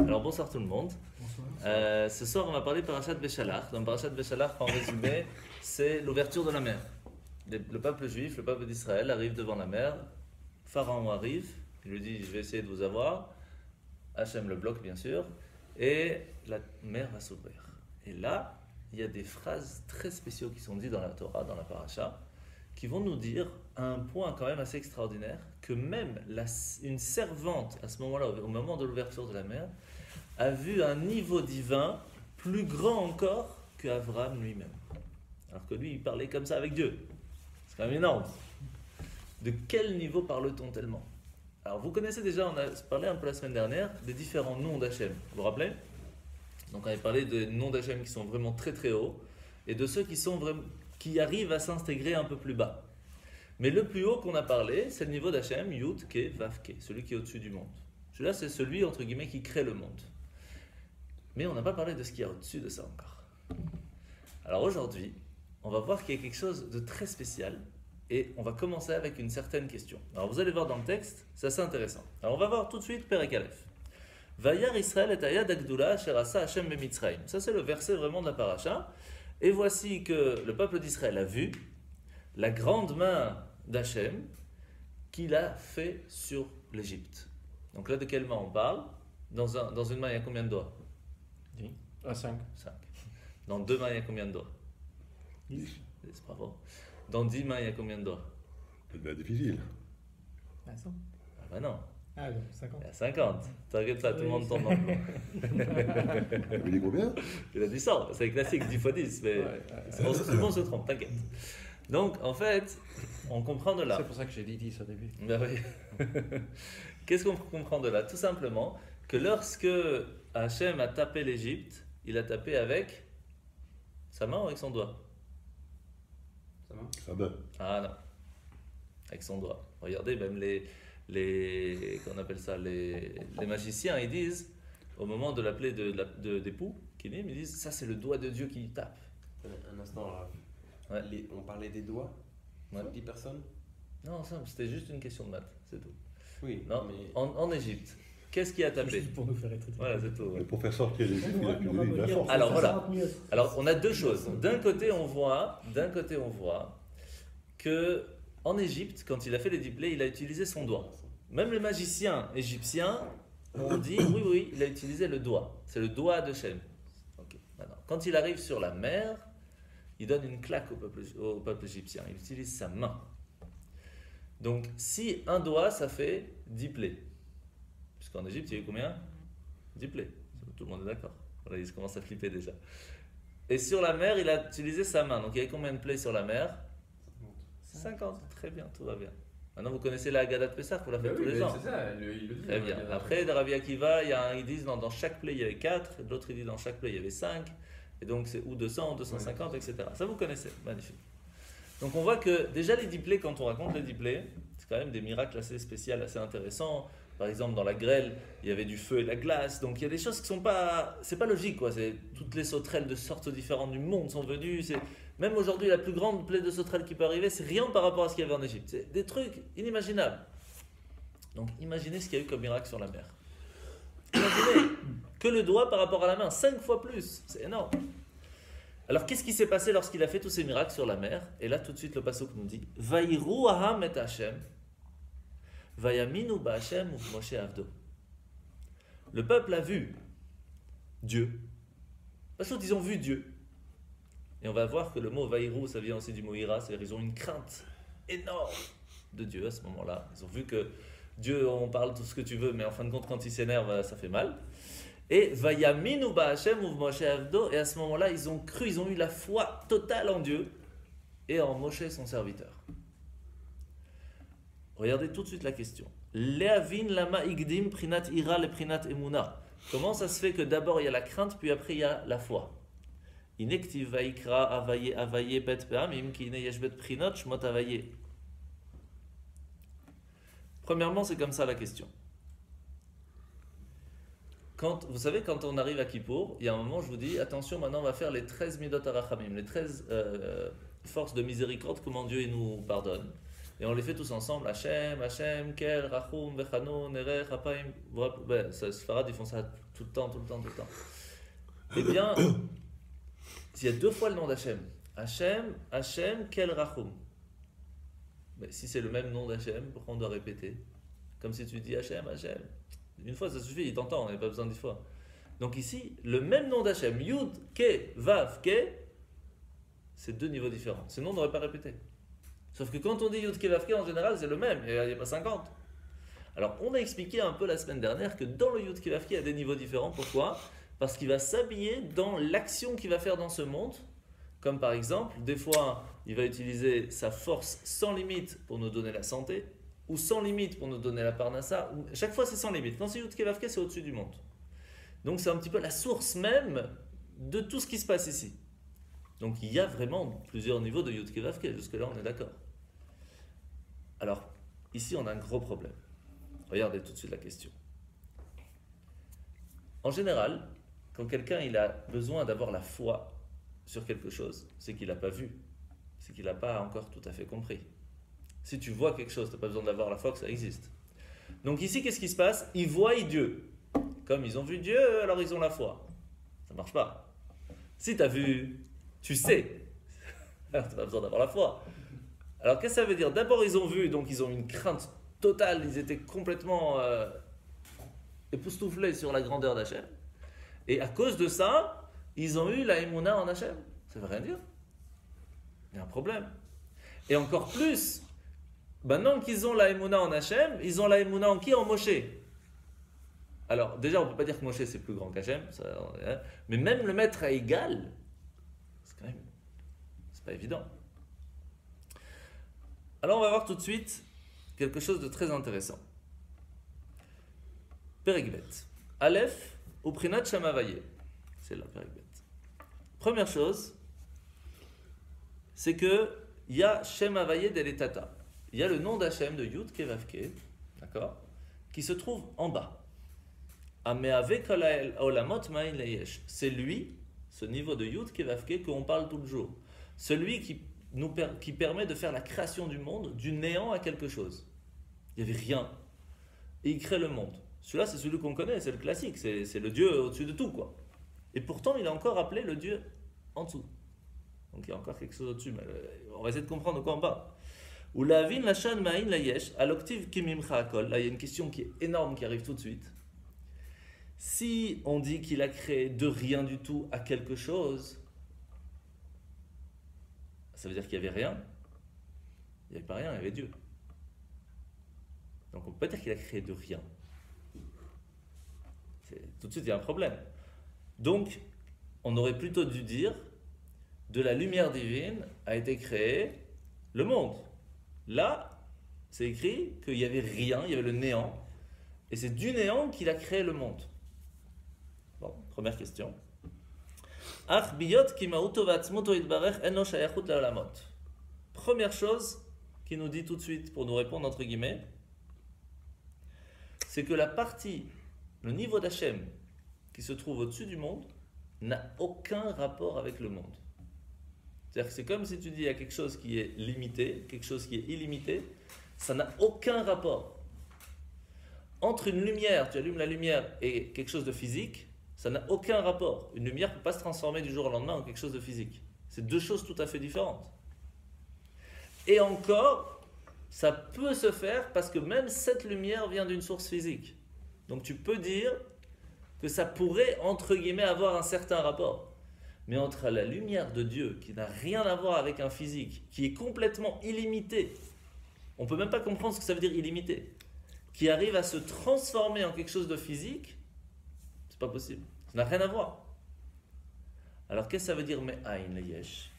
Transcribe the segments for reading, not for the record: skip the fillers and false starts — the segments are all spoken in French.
Alors bonsoir tout le monde. Ce soir on va parler de Parashat Beshalach. Dans Parashat Beshalach, en résumé, c'est l'ouverture de la mer. Le peuple juif, le peuple d'Israël arrive devant la mer. Pharaon arrive, il lui dit je vais essayer de vous avoir. Hachem le bloque bien sûr. Et la mer va s'ouvrir. Et là, il y a des phrases très spéciaux qui sont dites dans la Torah, dans la Parasha, qui vont nous dire un point quand même assez extraordinaire, que même une servante, à ce moment-là, au moment de l'ouverture de la mer, a vu un niveau divin plus grand encore qu'Abraham lui-même. Alors que lui, il parlait comme ça avec Dieu. C'est quand même énorme. De quel niveau parle-t-on tellement? Alors vous connaissez déjà, on a parlé un peu la semaine dernière, des différents noms d'Hachem. Vous vous rappelez? Donc on avait parlé des noms d'Hachem qui sont vraiment très très hauts, et de ceux qui arrivent à s'intégrer un peu plus bas. Mais le plus haut qu'on a parlé, c'est le niveau d'Hachem, Yud, Ke, Vav, Ke, celui qui est au-dessus du monde. Celui-là, c'est celui, entre guillemets, qui crée le monde. Mais on n'a pas parlé de ce qu'il y a au-dessus de ça encore. Alors aujourd'hui, on va voir qu'il y a quelque chose de très spécial, et on va commencer avec une certaine question. Alors vous allez voir dans le texte, c'est assez intéressant. Alors on va voir tout de suite Perek Aleph. Vayar Israël et Ayad Agdula Sherasa Hashem Bemitzrayim. Ça c'est le verset vraiment de la paracha. Et voici que le peuple d'Israël a vu la grande main d'Hachem qu'il a fait sur l'Égypte. Donc là, de quelle main on parle? Dans une main, il y a combien de doigts? 5. 5. Dans 2 mains, il y a combien de doigts? 10. Bravo. Dans 10 mains, il y a combien de doigts? C'est difficile. 100. Ah ben non. Ah, donc 50. Il y a 50. T'inquiète pas, tout le monde tombe dans le plan. Il dit combien? Il a dit 100. C'est classique, 10 fois 10. Mais tout le monde se trompe, t'inquiète. Donc, en fait, on comprend de là. C'est pour ça que j'ai dit 10 au début. Ben oui. Qu'est-ce qu'on comprend de là? Tout simplement que lorsque Hachem a tapé l'Égypte, il a tapé avec sa main ou avec son doigt? Ça va. Ah non. Avec son doigt. Regardez, même qu'on appelle ça, les magiciens, ils disent, au moment de l'appeler d'époux, Kinim, ils disent, ça c'est le doigt de Dieu qui tape. Un instant, là. Ouais. On parlait des doigts, Ouais. 10 personnes. Non, ça, c'était juste une question de maths, c'est tout. Oui, Non, mais en Égypte, qu'est-ce qui a tapé? Juste pour nous faire être. Voilà, c'est tout. Mais pour faire sortir les Juifs, il a cumulé de la force. Alors voilà. Alors on a deux choses. D'un côté on voit que en Égypte, quand il a fait les 10 plaies, il a utilisé son doigt. Même les magiciens égyptiens ont dit oui, il a utilisé le doigt. C'est le doigt de Shem. Ok. Maintenant, quand il arrive sur la mer, il donne une claque au peuple égyptien. Il utilise sa main. Donc si un doigt, ça fait 10 plaies. Puisqu'en Égypte, il y a eu combien? 10 plaies. Tout le monde est d'accord. Voilà, il commence à flipper déjà. Et sur la mer, il a utilisé sa main. Donc il y avait combien de plaies sur la mer? 50. Très bien, tout va bien. Maintenant, vous connaissez la Haggadah de Pessah, vous la faites tous les ans. C'est ça, il le dit. Très bien. Après, dans Rabbi Akiva, ils disent dans chaque plaie, il y avait 4. L'autre, il dit dans chaque plaie, il y avait 5. Et donc, c'est ou 200, ou 250, etc. Ça, vous connaissez. Magnifique. Donc, on voit que déjà, les 10 plaies, quand on raconte les 10 plaies, c'est quand même des miracles assez spéciaux, assez intéressants. Par exemple, dans la grêle, il y avait du feu et de la glace. Donc, il y a des choses qui sont pas... C'est pas logique, quoi. Toutes les sauterelles de sortes différentes du monde sont venues. Même aujourd'hui, la plus grande plaie de sauterelles qui peut arriver, c'est rien par rapport à ce qu'il y avait en Égypte. C'est des trucs inimaginables. Donc, imaginez ce qu'il y a eu comme miracle sur la mer. Imaginez que le doigt par rapport à la main, 5 fois plus. C'est énorme. Alors, qu'est-ce qui s'est passé lorsqu'il a fait tous ces miracles sur la mer? Et là, tout de suite, le pasuk nous dit Vaïrou aham et Hashem. Vayaminu ba'Hashem ou Moshe Avdo. Le peuple a vu Dieu. La chose, ils ont vu Dieu. Et on va voir que le mot Vaïrou, ça vient aussi du mot Ira, c'est-à-dire ils ont une crainte énorme de Dieu à ce moment-là. Ils ont vu que Dieu, on parle tout ce que tu veux, mais en fin de compte, quand il s'énerve, ça fait mal. Et Vayaminu ba'Hashem ou Moshe Avdo. Et à ce moment-là, ils ont cru, ils ont eu la foi totale en Dieu et en Moshe, son serviteur. Regardez tout de suite la question. Le'avin lama igdim prinat ira le prinat emuna. Comment ça se fait que d'abord il y a la crainte, puis après il y a la foi? Inektiv vaikra avaye avaye bet peamim ki ine yesh bet prinot shmot avaye. Premièrement, c'est comme ça la question. Vous savez, quand on arrive à Kippour, il y a un moment, je vous dis, attention, maintenant on va faire les 13 midot arachamim, les 13 forces de miséricorde, comment Dieu nous pardonne. Et on les fait tous ensemble. Hashem, Hashem, Kel, Rachum, Vechanoun, Erech, Apaim. Ouais, Sfarad, ils font ça tout le temps. Eh bien, il y a 2 fois le nom d'Hachem. Hashem, Kel, Rachum. Mais si c'est le même nom d'Hachem, pourquoi on doit répéter? Comme si tu dis Hashem. Une fois, ça suffit, il t'entend, on n'a pas besoin d'10 fois. Donc ici, le même nom d'Hachem, Yud, Ke, Vav, Ke, c'est 2 niveaux différents. Sinon, on n'aurait pas répété. Sauf que quand on dit Yud, Ke, Vav, Ke, en général, c'est le même, il n'y a pas 50. Alors, on a expliqué un peu la semaine dernière que dans le Yud, Ke, Vav, Ke, il y a des niveaux différents. Pourquoi? Parce qu'il va s'habiller dans l'action qu'il va faire dans ce monde. Comme par exemple, des fois, il va utiliser sa force sans limite pour nous donner la santé, ou sans limite pour nous donner la parnassa. Chaque fois, c'est sans limite. Quand c'est Yud Ke Vav Ke, c'est au-dessus du monde. Donc, c'est un petit peu la source même de tout ce qui se passe ici. Donc, il y a vraiment plusieurs niveaux de Yud Ke Vav Ke. Jusque-là, on est d'accord. Alors, ici, on a un gros problème. Regardez tout de suite la question. En général, quand quelqu'un il a besoin d'avoir la foi sur quelque chose, c'est qu'il n'a pas vu, c'est qu'il n'a pas encore tout à fait compris. Si tu vois quelque chose, tu n'as pas besoin d'avoir la foi que ça existe. Donc ici, qu'est-ce qui se passe? Ils voient Dieu. Comme ils ont vu Dieu, alors ils ont la foi. Ça ne marche pas. Si tu as vu, tu sais. Alors tu n'as pas besoin d'avoir la foi. Alors qu'est-ce que ça veut dire? D'abord, ils ont vu, donc ils ont une crainte totale. Ils étaient complètement époustouflés sur la grandeur d'Hachem. Et à cause de ça, ils ont eu la émouna en Hachem. Ça ne veut rien dire. Il y a un problème. Et encore plus, maintenant qu'ils ont la émouna en Hachem, ils ont la émouna en qui? En Moshe. Alors, déjà, on ne peut pas dire que Moshe c'est plus grand qu'Hachem, mais même le mettre à égal, c'est pas évident. Alors, on va voir tout de suite quelque chose de très intéressant. Perikbet. Aleph, ou Prinat Shamavaye. C'est là, Perikbet. Première chose, c'est que il y a Shem Havaye Deletata. Il y a le nom d'Hachem de Yud Ke Vav Ke, d'accord, qui se trouve en bas. Ameave Kol Olamot Ma'in Leyesh. C'est lui, ce niveau de Yud Ke Vav Ke qu'on parle tout le jour. Celui qui permet de faire la création du monde, du néant à quelque chose. Il n'y avait rien. Et il crée le monde. Celui-là, c'est celui qu'on connaît, c'est le classique, c'est le Dieu au-dessus de tout, quoi. Et pourtant, il est encore appelé le Dieu en dessous. Donc il y a encore quelque chose au-dessus, mais on va essayer de comprendre de quoi on parle. Ou la vin la shan ma'in la yesh, aloktiv kimimcha akol. Là, il y a une question qui est énorme qui arrive tout de suite. Si on dit qu'il a créé de rien du tout à quelque chose, ça veut dire qu'il n'y avait rien. Il n'y avait pas rien, il y avait Dieu. Donc on ne peut pas dire qu'il a créé de rien. Tout de suite, il y a un problème. Donc, on aurait plutôt dû dire, de la lumière divine a été créé le monde. Là, c'est écrit qu'il n'y avait rien, il y avait le néant. Et c'est du néant qu'il a créé le monde. Bon, première question. Première chose qui nous dit tout de suite, pour nous répondre entre guillemets, c'est que la partie, le niveau d'Hachem qui se trouve au-dessus du monde n'a aucun rapport avec le monde. C'est-à-dire que c'est comme si tu dis il y a quelque chose qui est limité, quelque chose qui est illimité, ça n'a aucun rapport. Entre une lumière, tu allumes la lumière, et quelque chose de physique, ça n'a aucun rapport. Une lumière ne peut pas se transformer du jour au lendemain en quelque chose de physique. C'est 2 choses tout à fait différentes. Et encore, ça peut se faire parce que même cette lumière vient d'une source physique. Donc tu peux dire que ça pourrait, entre guillemets, avoir un certain rapport. Mais entre la lumière de Dieu, qui n'a rien à voir avec un physique, qui est complètement illimité, on ne peut même pas comprendre ce que ça veut dire illimité, qui arrive à se transformer en quelque chose de physique, c'est pas possible. Ça n'a rien à voir. Alors qu'est-ce que ça veut dire me'ain leyesh?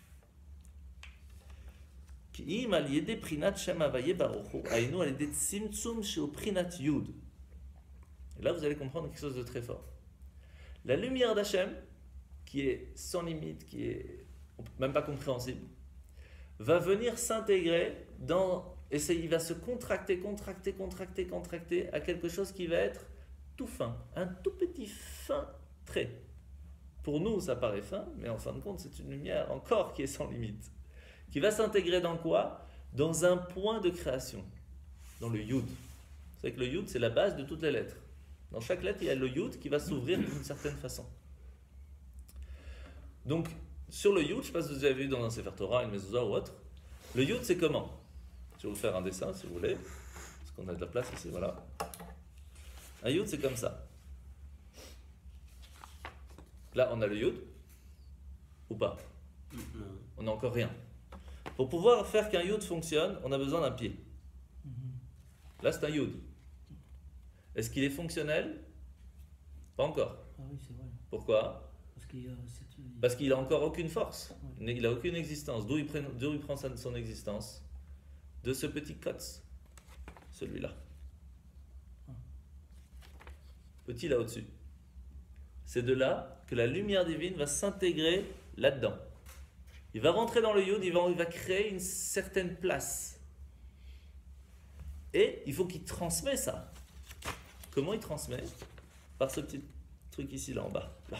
Ki im al yede prinat shem havaye baruch hu, aynu al yede tzimtzum shel prinat yud. Et là, vous allez comprendre quelque chose de très fort. La lumière d'Hachem, qui est sans limite, qui est même pas compréhensible, va venir s'intégrer dans... Et il va se contracter à quelque chose qui va être tout fin, un tout petit fin trait. Pour nous, ça paraît fin, mais en fin de compte, c'est une lumière encore qui est sans limite. Qui va s'intégrer dans quoi? dans un point de création, dans le Yud. Vous savez que le Yud, c'est la base de toutes les lettres. Dans chaque lettre, il y a le Yud qui va s'ouvrir d'une certaine façon. Donc, sur le Yud, je ne sais pas si vous avez vu dans un Sefer Torah, une Mezuzah ou autre, le Yud, c'est comment? Je vais vous faire un dessin, si vous voulez, parce qu'on a de la place ici, voilà. Un Yud, c'est comme ça. Là, on a le Yud, ou pas? On n'a encore rien. Pour pouvoir faire qu'un Yud fonctionne, on a besoin d'un pied. Là, c'est un Yud. Est-ce qu'il est fonctionnel? Pas encore. Ah oui, c'est vrai. Pourquoi? Parce qu'il n'a encore aucune force. Ouais. Il n'a aucune existence. D'où il prend son existence? De ce petit kotz. Celui-là. Petit là au-dessus. C'est de là que la lumière divine va s'intégrer là-dedans. Il va rentrer dans le Yud, il va créer une certaine place. Et il faut qu'il transmet ça. Comment il transmet? Par ce petit truc ici, là en bas. Là.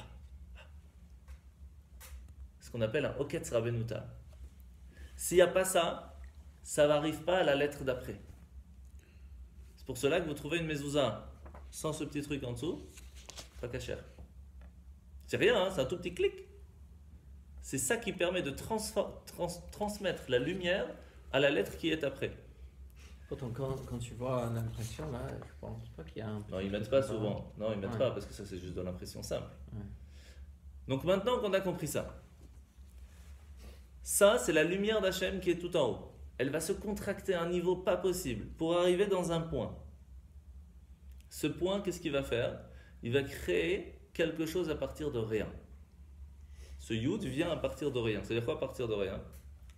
Ce qu'on appelle un Oketz Rabenuta. S'il n'y a pas ça, ça n'arrive pas à la lettre d'après. C'est pour cela que vous trouvez une mezouza sans ce petit truc en dessous, pas cachère. C'est rien, hein, c'est un tout petit clic. C'est ça qui permet de transmettre la lumière à la lettre qui est après. Pourtant, quand tu vois une impression, là, je pense pas qu'il y a un... Non, ils ne mettent pas souvent. Non, ils ne mettent pas parce que ça, c'est juste de l'impression simple. Ouais. Donc maintenant qu'on a compris ça, ça, c'est la lumière d'Hachem qui est tout en haut. Elle va se contracter à un niveau pas possible pour arriver dans un point. Ce point, qu'est-ce qu'il va faire? Il va créer quelque chose à partir de rien. Ce Yud vient à partir de rien. C'est-à-dire quoi à partir de rien?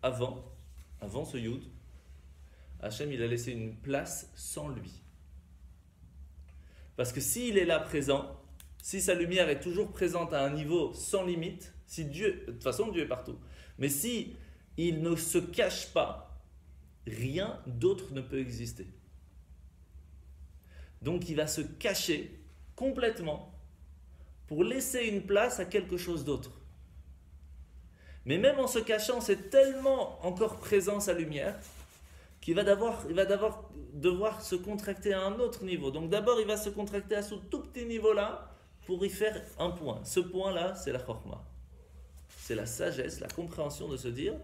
Avant ce Yud, Hachem, il a laissé une place sans lui. Parce que s'il est là présent, si sa lumière est toujours présente à un niveau sans limite, si Dieu, de toute façon Dieu est partout, mais si il ne se cache pas, rien d'autre ne peut exister. Donc il va se cacher complètement pour laisser une place à quelque chose d'autre. Mais même en se cachant, c'est tellement encore présent sa lumière qu'il va devoir se contracter à un autre niveau. Donc d'abord, il va se contracter à ce tout petit niveau-là pour y faire un point. Ce point-là, c'est la chorma. C'est la sagesse, la compréhension de se dire,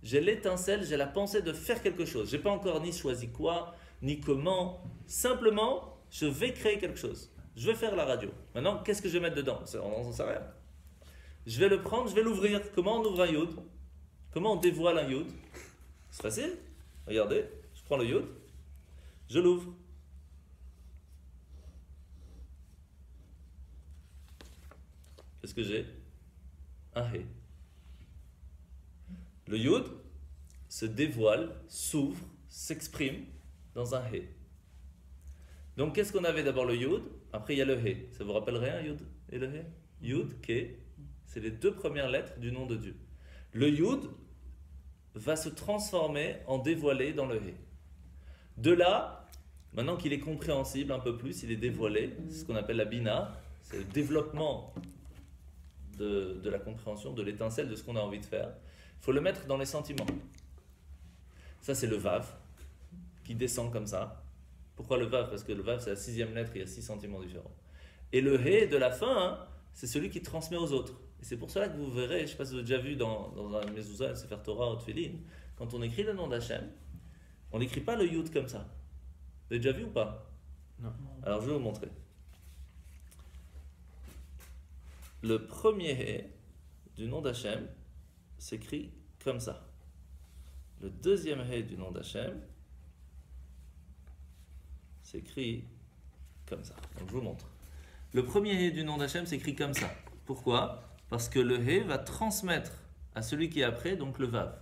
j'ai l'étincelle, j'ai la pensée de faire quelque chose. Je n'ai pas encore ni choisi quoi, ni comment. Simplement, je vais créer quelque chose. Je vais faire la radio. Maintenant, qu'est-ce que je vais mettre dedans? On n'en sait rien. Je vais le prendre, je vais l'ouvrir. Comment on ouvre un yud? Comment on dévoile un yud? C'est facile. Regardez, je prends le yud, je l'ouvre. Qu'est-ce que j'ai? Un hé. Le yud se dévoile, s'ouvre, s'exprime dans un hé. Donc qu'est-ce qu'on avait d'abord? Le yud, après il y a le hé. Ça vous rappelle rien, yud et le hé? Yud, ké, c'est les deux premières lettres du nom de Dieu. Le yud va se transformer en dévoilé dans le hé. De là, maintenant qu'il est compréhensible un peu plus, il est dévoilé, c'est ce qu'on appelle la bina, c'est le développement de la compréhension, de l'étincelle de ce qu'on a envie de faire. Il faut le mettre dans les sentiments. Ça, c'est le vav, qui descend comme ça. Pourquoi le vav? Parce que le vav, c'est la 6e lettre, il y a 6 sentiments différents. Et le hé de la fin, hein, c'est celui qui transmet aux autres. Et c'est pour cela que vous verrez, je ne sais pas si vous avez déjà vu dans un mezouza, un sefer Torah, ou Tfilin, quand on écrit le nom d'Hachem, on n'écrit pas le yud comme ça. Vous avez déjà vu ou pas? Non. Alors je vais vous montrer. Le premier hé du nom d'Hachem s'écrit comme ça. Le deuxième hé du nom d'Hachem s'écrit comme ça. Donc je vous montre. Le premier hé du nom d'Hachem s'écrit comme ça. Pourquoi? Parce que le hé va transmettre à celui qui est après, donc le vav.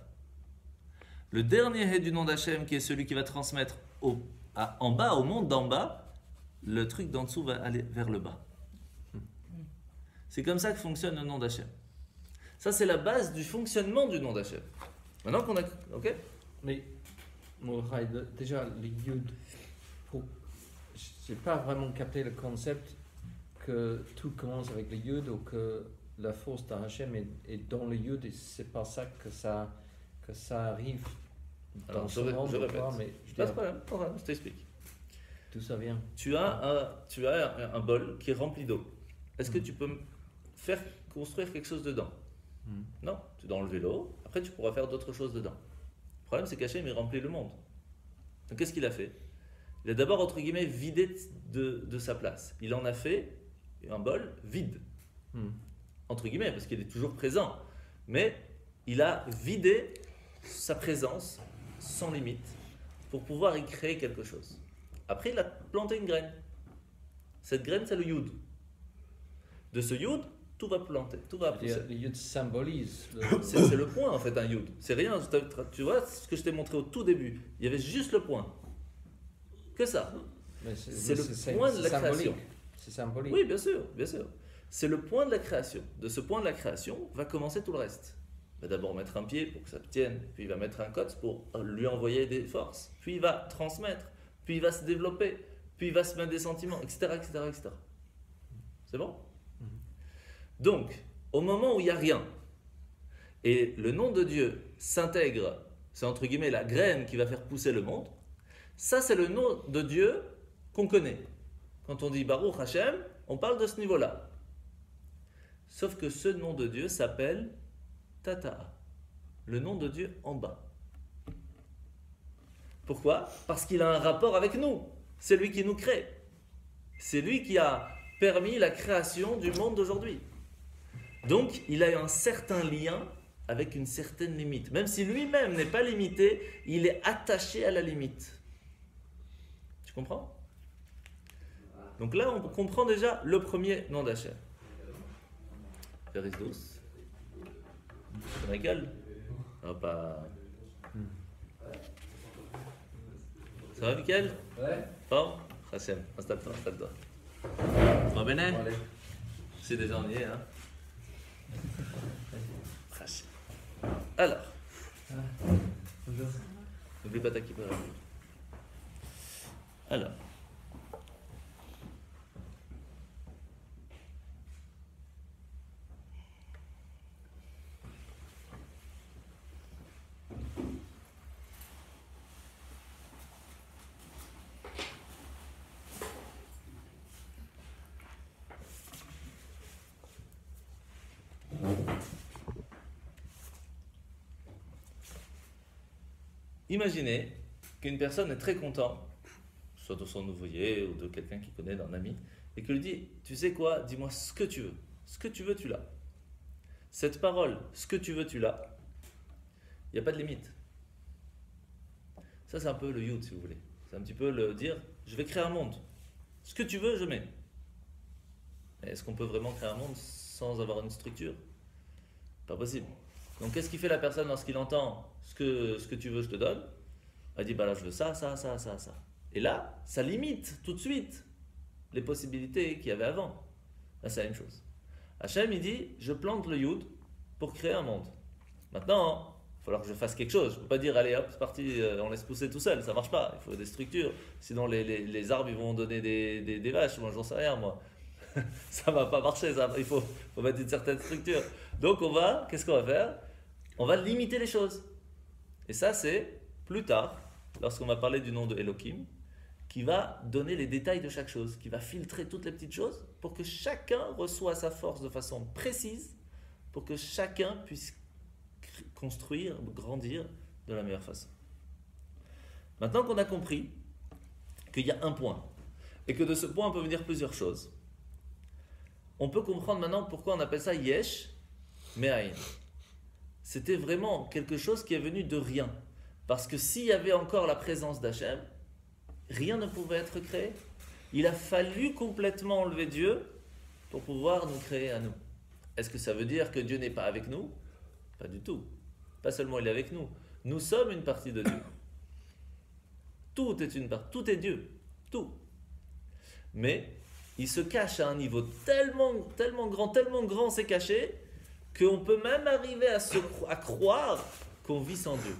Le dernier hé du nom d'Hachem, qui est celui qui va transmettre en bas, au monde d'en bas, le truc d'en dessous va aller vers le bas. C'est comme ça que fonctionne le nom d'Hachem. Ça, c'est la base du fonctionnement du nom d'Hachem. Maintenant qu'on a... Ok? Mais, Mordechai, déjà, les yud, je n'ai pas vraiment capté le concept que tout commence avec le yud ou que la force d'Hachem est dans le yud et c'est pas ça que ça arrive Alors, dans je ce monde, répète. mais je Pas de dis, problème, je t'explique. tout ça vient. Tu as un bol qui est rempli d'eau. Est-ce que tu peux faire construire quelque chose dedans? Non, tu dois enlever l'eau, après tu pourras faire d'autres choses dedans. Le problème c'est qu'Hachem il remplit le monde. Donc qu'est-ce qu'il a fait? Il a d'abord entre guillemets vidé de sa place. Il en a fait un bol vide. Entre guillemets, parce qu'il est toujours présent. Mais il a vidé sa présence sans limite pour pouvoir y créer quelque chose. Après il a planté une graine. Cette graine c'est le Yud. De ce Yud, tout va planter, tout va pousser. Le yud symbolise. C'est le point en fait, un Yud. C'est rien, tu vois ce que je t'ai montré au tout début. Il y avait juste le point. Que ça. C'est le point de la création. C'est symbolique. Oui, bien sûr, bien sûr. C'est le point de la création. De ce point de la création va commencer tout le reste. Il va d'abord mettre un pied pour que ça tienne, puis il va mettre un côte pour lui envoyer des forces, puis il va transmettre, puis il va se développer, puis il va se mettre des sentiments, etc. etc., etc. C'est bon? Donc, au moment où il n'y a rien, et le nom de Dieu s'intègre, c'est entre guillemets la graine qui va faire pousser le monde, ça c'est le nom de Dieu qu'on connaît. Quand on dit Baruch Hashem, on parle de ce niveau-là. Sauf que ce nom de Dieu s'appelle Tata'a, le nom de Dieu en bas. Pourquoi? Parce qu'il a un rapport avec nous. C'est lui qui nous crée. C'est lui qui a permis la création du monde d'aujourd'hui. Donc, il a un certain lien avec une certaine limite. Même si lui-même n'est pas limité, il est attaché à la limite. Tu comprends? Donc là, on comprend déjà le premier nom d'Hachem. Verisdos. Tu te régales? Ah, pas... Ça va, Mickaël? Ouais. Bon, Hachem, installe-toi, installe-toi. Va bene? C'est déjà on y est, hein? Hachem. Alors. N'oublie pas ta kippa. Alors. Imaginez qu'une personne est très contente, soit de son ouvrier ou de quelqu'un qui connaît, d'un ami, et que lui dit, tu sais quoi, dis-moi ce que tu veux. Ce que tu veux, tu l'as. Cette parole, ce que tu veux, tu l'as. Il n'y a pas de limite. Ça, c'est un peu le yud, si vous voulez. C'est un petit peu le dire, je vais créer un monde. Ce que tu veux, je mets. Mais est-ce qu'on peut vraiment créer un monde sans avoir une structure? Pas possible. Donc, qu'est-ce qu'il fait la personne lorsqu'il entend ce que tu veux, je te donne? Elle dit, bah là, je veux ça, ça, ça, ça, ça. Et là, ça limite tout de suite les possibilités qu'il y avait avant. Là, c'est la même chose. Hachem, il dit, je plante le Yud pour créer un monde. Maintenant, il va falloir que je fasse quelque chose. Je ne peux pas dire, allez hop, c'est parti, on laisse pousser tout seul. Ça ne marche pas. Il faut des structures. Sinon, les arbres, ils vont donner des vaches. Moi, j'en sais rien, moi. Ça ne va pas marcher. Ça. Il faut mettre une certaine structure. Donc, qu'est-ce qu'on va faire? On va limiter les choses. Et ça, c'est plus tard, lorsqu'on va parler du nom de Elohim, qui va donner les détails de chaque chose, qui va filtrer toutes les petites choses pour que chacun reçoive sa force de façon précise, pour que chacun puisse construire, grandir de la meilleure façon. Maintenant qu'on a compris qu'il y a un point, et que de ce point on peut venir plusieurs choses, on peut comprendre maintenant pourquoi on appelle ça Yesh Me'ayin. C'était vraiment quelque chose qui est venu de rien. Parce que s'il y avait encore la présence d'Hachem, rien ne pouvait être créé. Il a fallu complètement enlever Dieu pour pouvoir nous créer à nous. Est-ce que ça veut dire que Dieu n'est pas avec nous? Pas du tout. Pas seulement il est avec nous. Nous sommes une partie de Dieu. Tout est une partie. Tout est Dieu. Tout. Mais il se cache à un niveau tellement grand, c'est caché, qu'on peut même arriver à croire qu'on vit sans Dieu.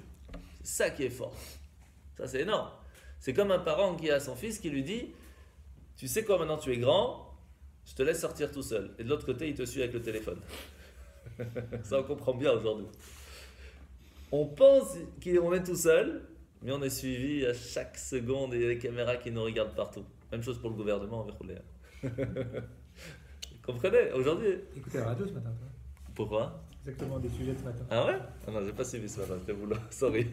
C'est ça qui est fort. Ça, c'est énorme. C'est comme un parent qui a son fils qui lui dit, tu sais quoi, maintenant tu es grand, je te laisse sortir tout seul. Et de l'autre côté, il te suit avec le téléphone. Ça, on comprend bien aujourd'hui. On pense qu'on est tout seul, mais on est suivi à chaque seconde et il y a des caméras qui nous regardent partout. Même chose pour le gouvernement, Vous comprenez? Aujourd'hui. Écoutez la radio ce matin, toi. Pourquoi? Exactement, des sujets de ce matin. Ah ouais? Ah non, j'ai pas suivi ce matin, c'était vous là, sorry.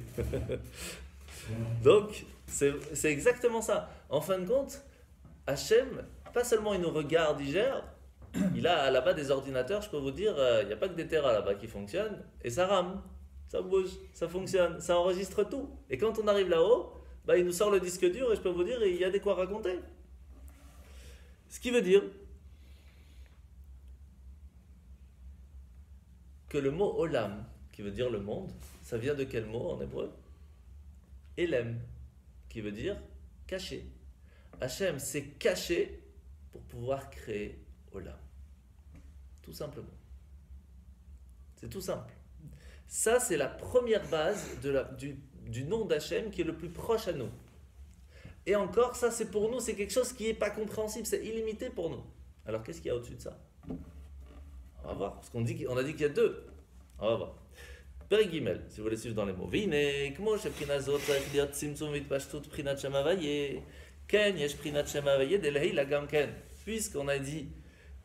Donc, c'est exactement ça. En fin de compte, Hachem, pas seulement il nous regarde, il gère, il a là-bas des ordinateurs, je peux vous dire, il n'y a pas que des terras là-bas qui fonctionnent, et ça rame, ça bouge, ça fonctionne, ça enregistre tout. Et quand on arrive là-haut, il nous sort le disque dur et je peux vous dire, il y a des quoi raconter. Ce qui veut dire que le mot olam, qui veut dire le monde, ça vient de quel mot en hébreu? Elem, qui veut dire caché. Hachem s'est caché pour pouvoir créer olam. Tout simplement. C'est tout simple. Ça, c'est la première base du nom d'Hachem qui est le plus proche à nous. Et encore, ça, c'est pour nous, c'est quelque chose qui n'est pas compréhensible, c'est illimité pour nous. Alors, qu'est-ce qu'il y a au-dessus de ça? On va voir, parce qu'on a dit qu'il y a deux. On va voir. Père Gimel, si vous voulez suivre dans les mots. Vine, kmo sheprinat zot tzarich liot tzimtzum v'itpashtut prinat Shem Havayeh. Ken yesh prinat Shem Havayeh delehila gam ken. Puisqu'on a dit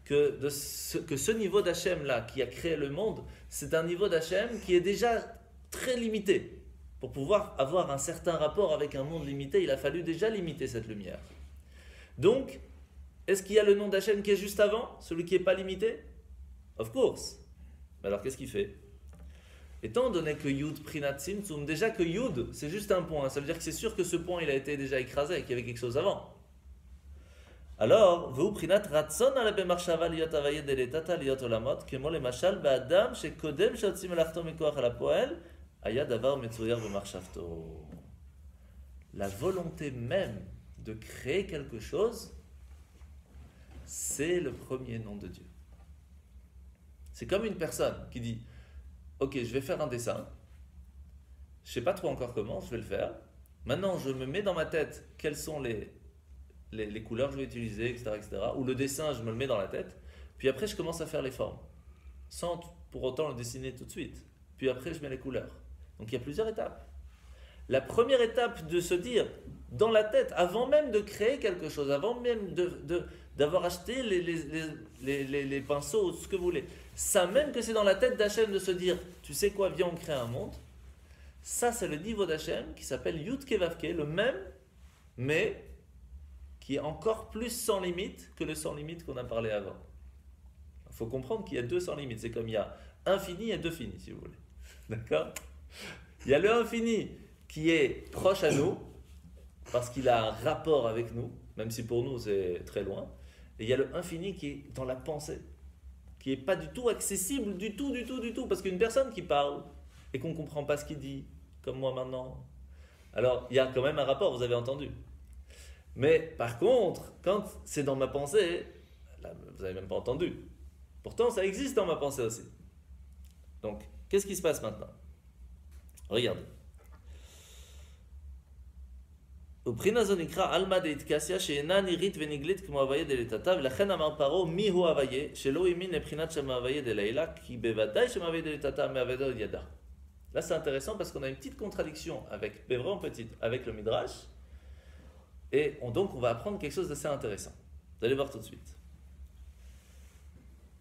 que ce niveau d'Hachem là, qui a créé le monde, c'est un niveau d'Hachem qui est déjà très limité. Pour pouvoir avoir un certain rapport avec un monde limité, il a fallu déjà limiter cette lumière. Donc, est-ce qu'il y a le nom d'Hachem qui est juste avant, celui qui n'est pas limité? Of course. Mais alors qu'est-ce qu'il fait? Étant donné que Yud Prinat Tzimtzum, déjà que Yud, c'est juste un point, ça veut dire que c'est sûr que ce point il a été déjà écrasé, qu'il y avait quelque chose avant. Alors, Veu Prinat Ratzon ala bemarshava liot havayeh deletata liot olamot, kemo lemashal be'adam shekodem sheotzim melachto mikoach al hapoel, haya davar metzuyer bemarchavto. La volonté même de créer quelque chose, c'est le premier nom de Dieu. C'est comme une personne qui dit ok, je vais faire un dessin, je ne sais pas trop encore comment, je vais le faire. Maintenant, je me mets dans ma tête quelles sont les couleurs que je vais utiliser, etc., etc. Ou le dessin, je me le mets dans la tête. Puis après, je commence à faire les formes, sans pour autant le dessiner tout de suite. Puis après, je mets les couleurs. Donc il y a plusieurs étapes. La première étape de se dire, dans la tête, avant même de créer quelque chose, avant même d'avoir acheté les pinceaux, ce que vous voulez, ça même que c'est dans la tête d'Hachem de se dire, tu sais quoi, viens on crée un monde, ça c'est le niveau d'Hachem qui s'appelle Yud Kevavke, le même, mais qui est encore plus sans limite que le sans limite qu'on a parlé avant. Il faut comprendre qu'il y a deux sans limite, c'est comme il y a infini et deux finis, si vous voulez. D'accord? Il y a le infini qui est proche à nous, parce qu'il a un rapport avec nous, même si pour nous c'est très loin, et il y a le infini qui est dans la pensée, qui n'est pas du tout accessible, du tout, parce qu'une personne qui parle, et qu'on ne comprend pas ce qu'il dit, comme moi maintenant, alors il y a quand même un rapport, vous avez entendu. Mais par contre, quand c'est dans ma pensée, là, vous n'avez même pas entendu. Pourtant, ça existe dans ma pensée aussi. Donc, qu'est-ce qui se passe maintenant? Regardez. ובחינה זו נקרא עלמא דאיטקסיה שאינה נראית ונגלית כמו הוויה דלתתא ולכן אמר פרעה מי הוא הוויה שלא האמין לבחינת שם הוויה דלילה כי בוודאי שם הוויה דלתתא מעבדו את ידה. Là c'est intéressant parce qu'on a une petite contradiction avec, mais vraiment petite, avec le Midrash et donc on va apprendre quelque chose d'assez intéressant. Vous allez voir tout de suite.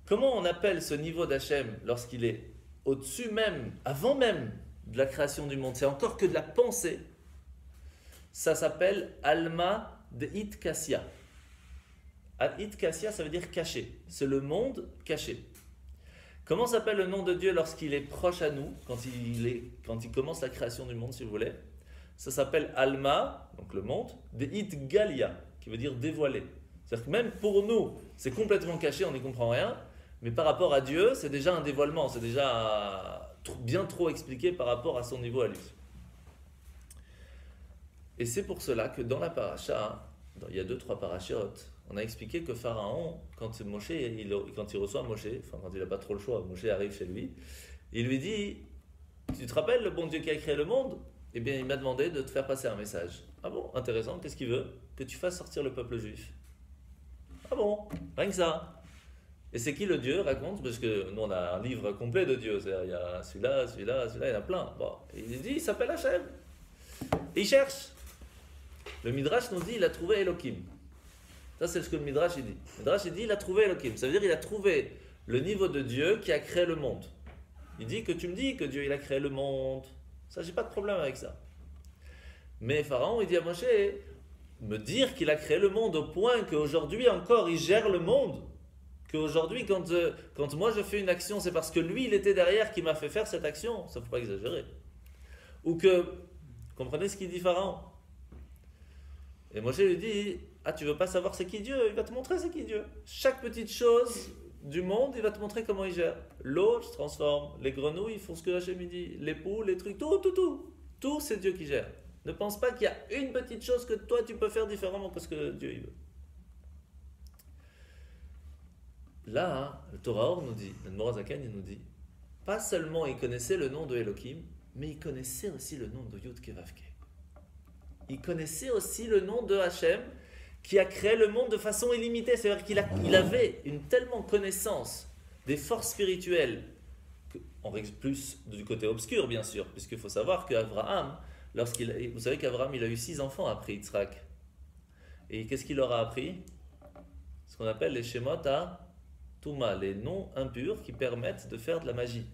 Comment on appelle ce niveau d'Hachem lorsqu'il est au-dessus même, avant même de la création du monde? C'est encore que de la pensée. Ça s'appelle Alma de Itkassia. Itkassia, ça veut dire caché. C'est le monde caché. Comment s'appelle le nom de Dieu lorsqu'il est proche à nous, quand il commence la création du monde, si vous voulez? Ça s'appelle Alma, donc le monde, de Itgalia, qui veut dire dévoilé. C'est-à-dire que même pour nous, c'est complètement caché, on n'y comprend rien, mais par rapport à Dieu, c'est déjà un dévoilement, c'est déjà bien trop expliqué par rapport à son niveau à lui. Et c'est pour cela que dans la paracha, il y a 2-3 parachiotes, on a expliqué que Pharaon, quand il reçoit Moshe, enfin quand il n'a pas trop le choix, Moshe arrive chez lui, il lui dit, tu te rappelles le bon Dieu qui a créé le monde? Eh bien il m'a demandé de te faire passer un message. Ah bon, intéressant, qu'est-ce qu'il veut? Que tu fasses sortir le peuple juif. Ah bon, rien que ça. Et c'est qui le Dieu, raconte? Parce que nous on a un livre complet de Dieu, c'est-à-dire il y a celui-là, celui-là, celui-là, il y en a plein. Bon, et il dit, il s'appelle Hachem. Et il cherche. Le Midrash nous dit, il a trouvé Elohim. Ça c'est ce que le Midrash il dit. Le Midrash il dit, il a trouvé Elohim. Ça veut dire il a trouvé le niveau de Dieu qui a créé le monde. Il dit que tu me dis que Dieu il a créé le monde. Ça, j'ai pas de problème avec ça. Mais Pharaon, il dit à Moshe, me dire qu'il a créé le monde au point qu'aujourd'hui encore il gère le monde, qu'aujourd'hui quand moi je fais une action, c'est parce que lui il était derrière qui m'a fait faire cette action, ça ne faut pas exagérer. Ou que, comprenez ce qu'il dit Pharaon? Et Moshe lui dit, ah tu veux pas savoir c'est qui Dieu? Il va te montrer c'est qui Dieu. Chaque petite chose du monde, il va te montrer comment il gère. L'eau se transforme, les grenouilles font ce que Hachem dit, les poules, les trucs, tout c'est Dieu qui gère. Ne pense pas qu'il y a une petite chose que toi tu peux faire différemment que ce que Dieu il veut. Là, le Torah Or nous dit, le Morazakan il nous dit, pas seulement il connaissait le nom de Elohim, mais il connaissait aussi le nom de Yud Kevavke. Il connaissait aussi le nom de Hachem qui a créé le monde de façon illimitée. C'est-à-dire qu'il avait une tellement connaissance des forces spirituelles, plus du côté obscur bien sûr, puisqu'il faut savoir qu'Abraham, vous savez qu'Abraham il a eu 6 enfants après Yitzhak. Et qu'est-ce qu'il leur a appris? Ce qu'on appelle les Shemot à Touma, les noms impurs qui permettent de faire de la magie.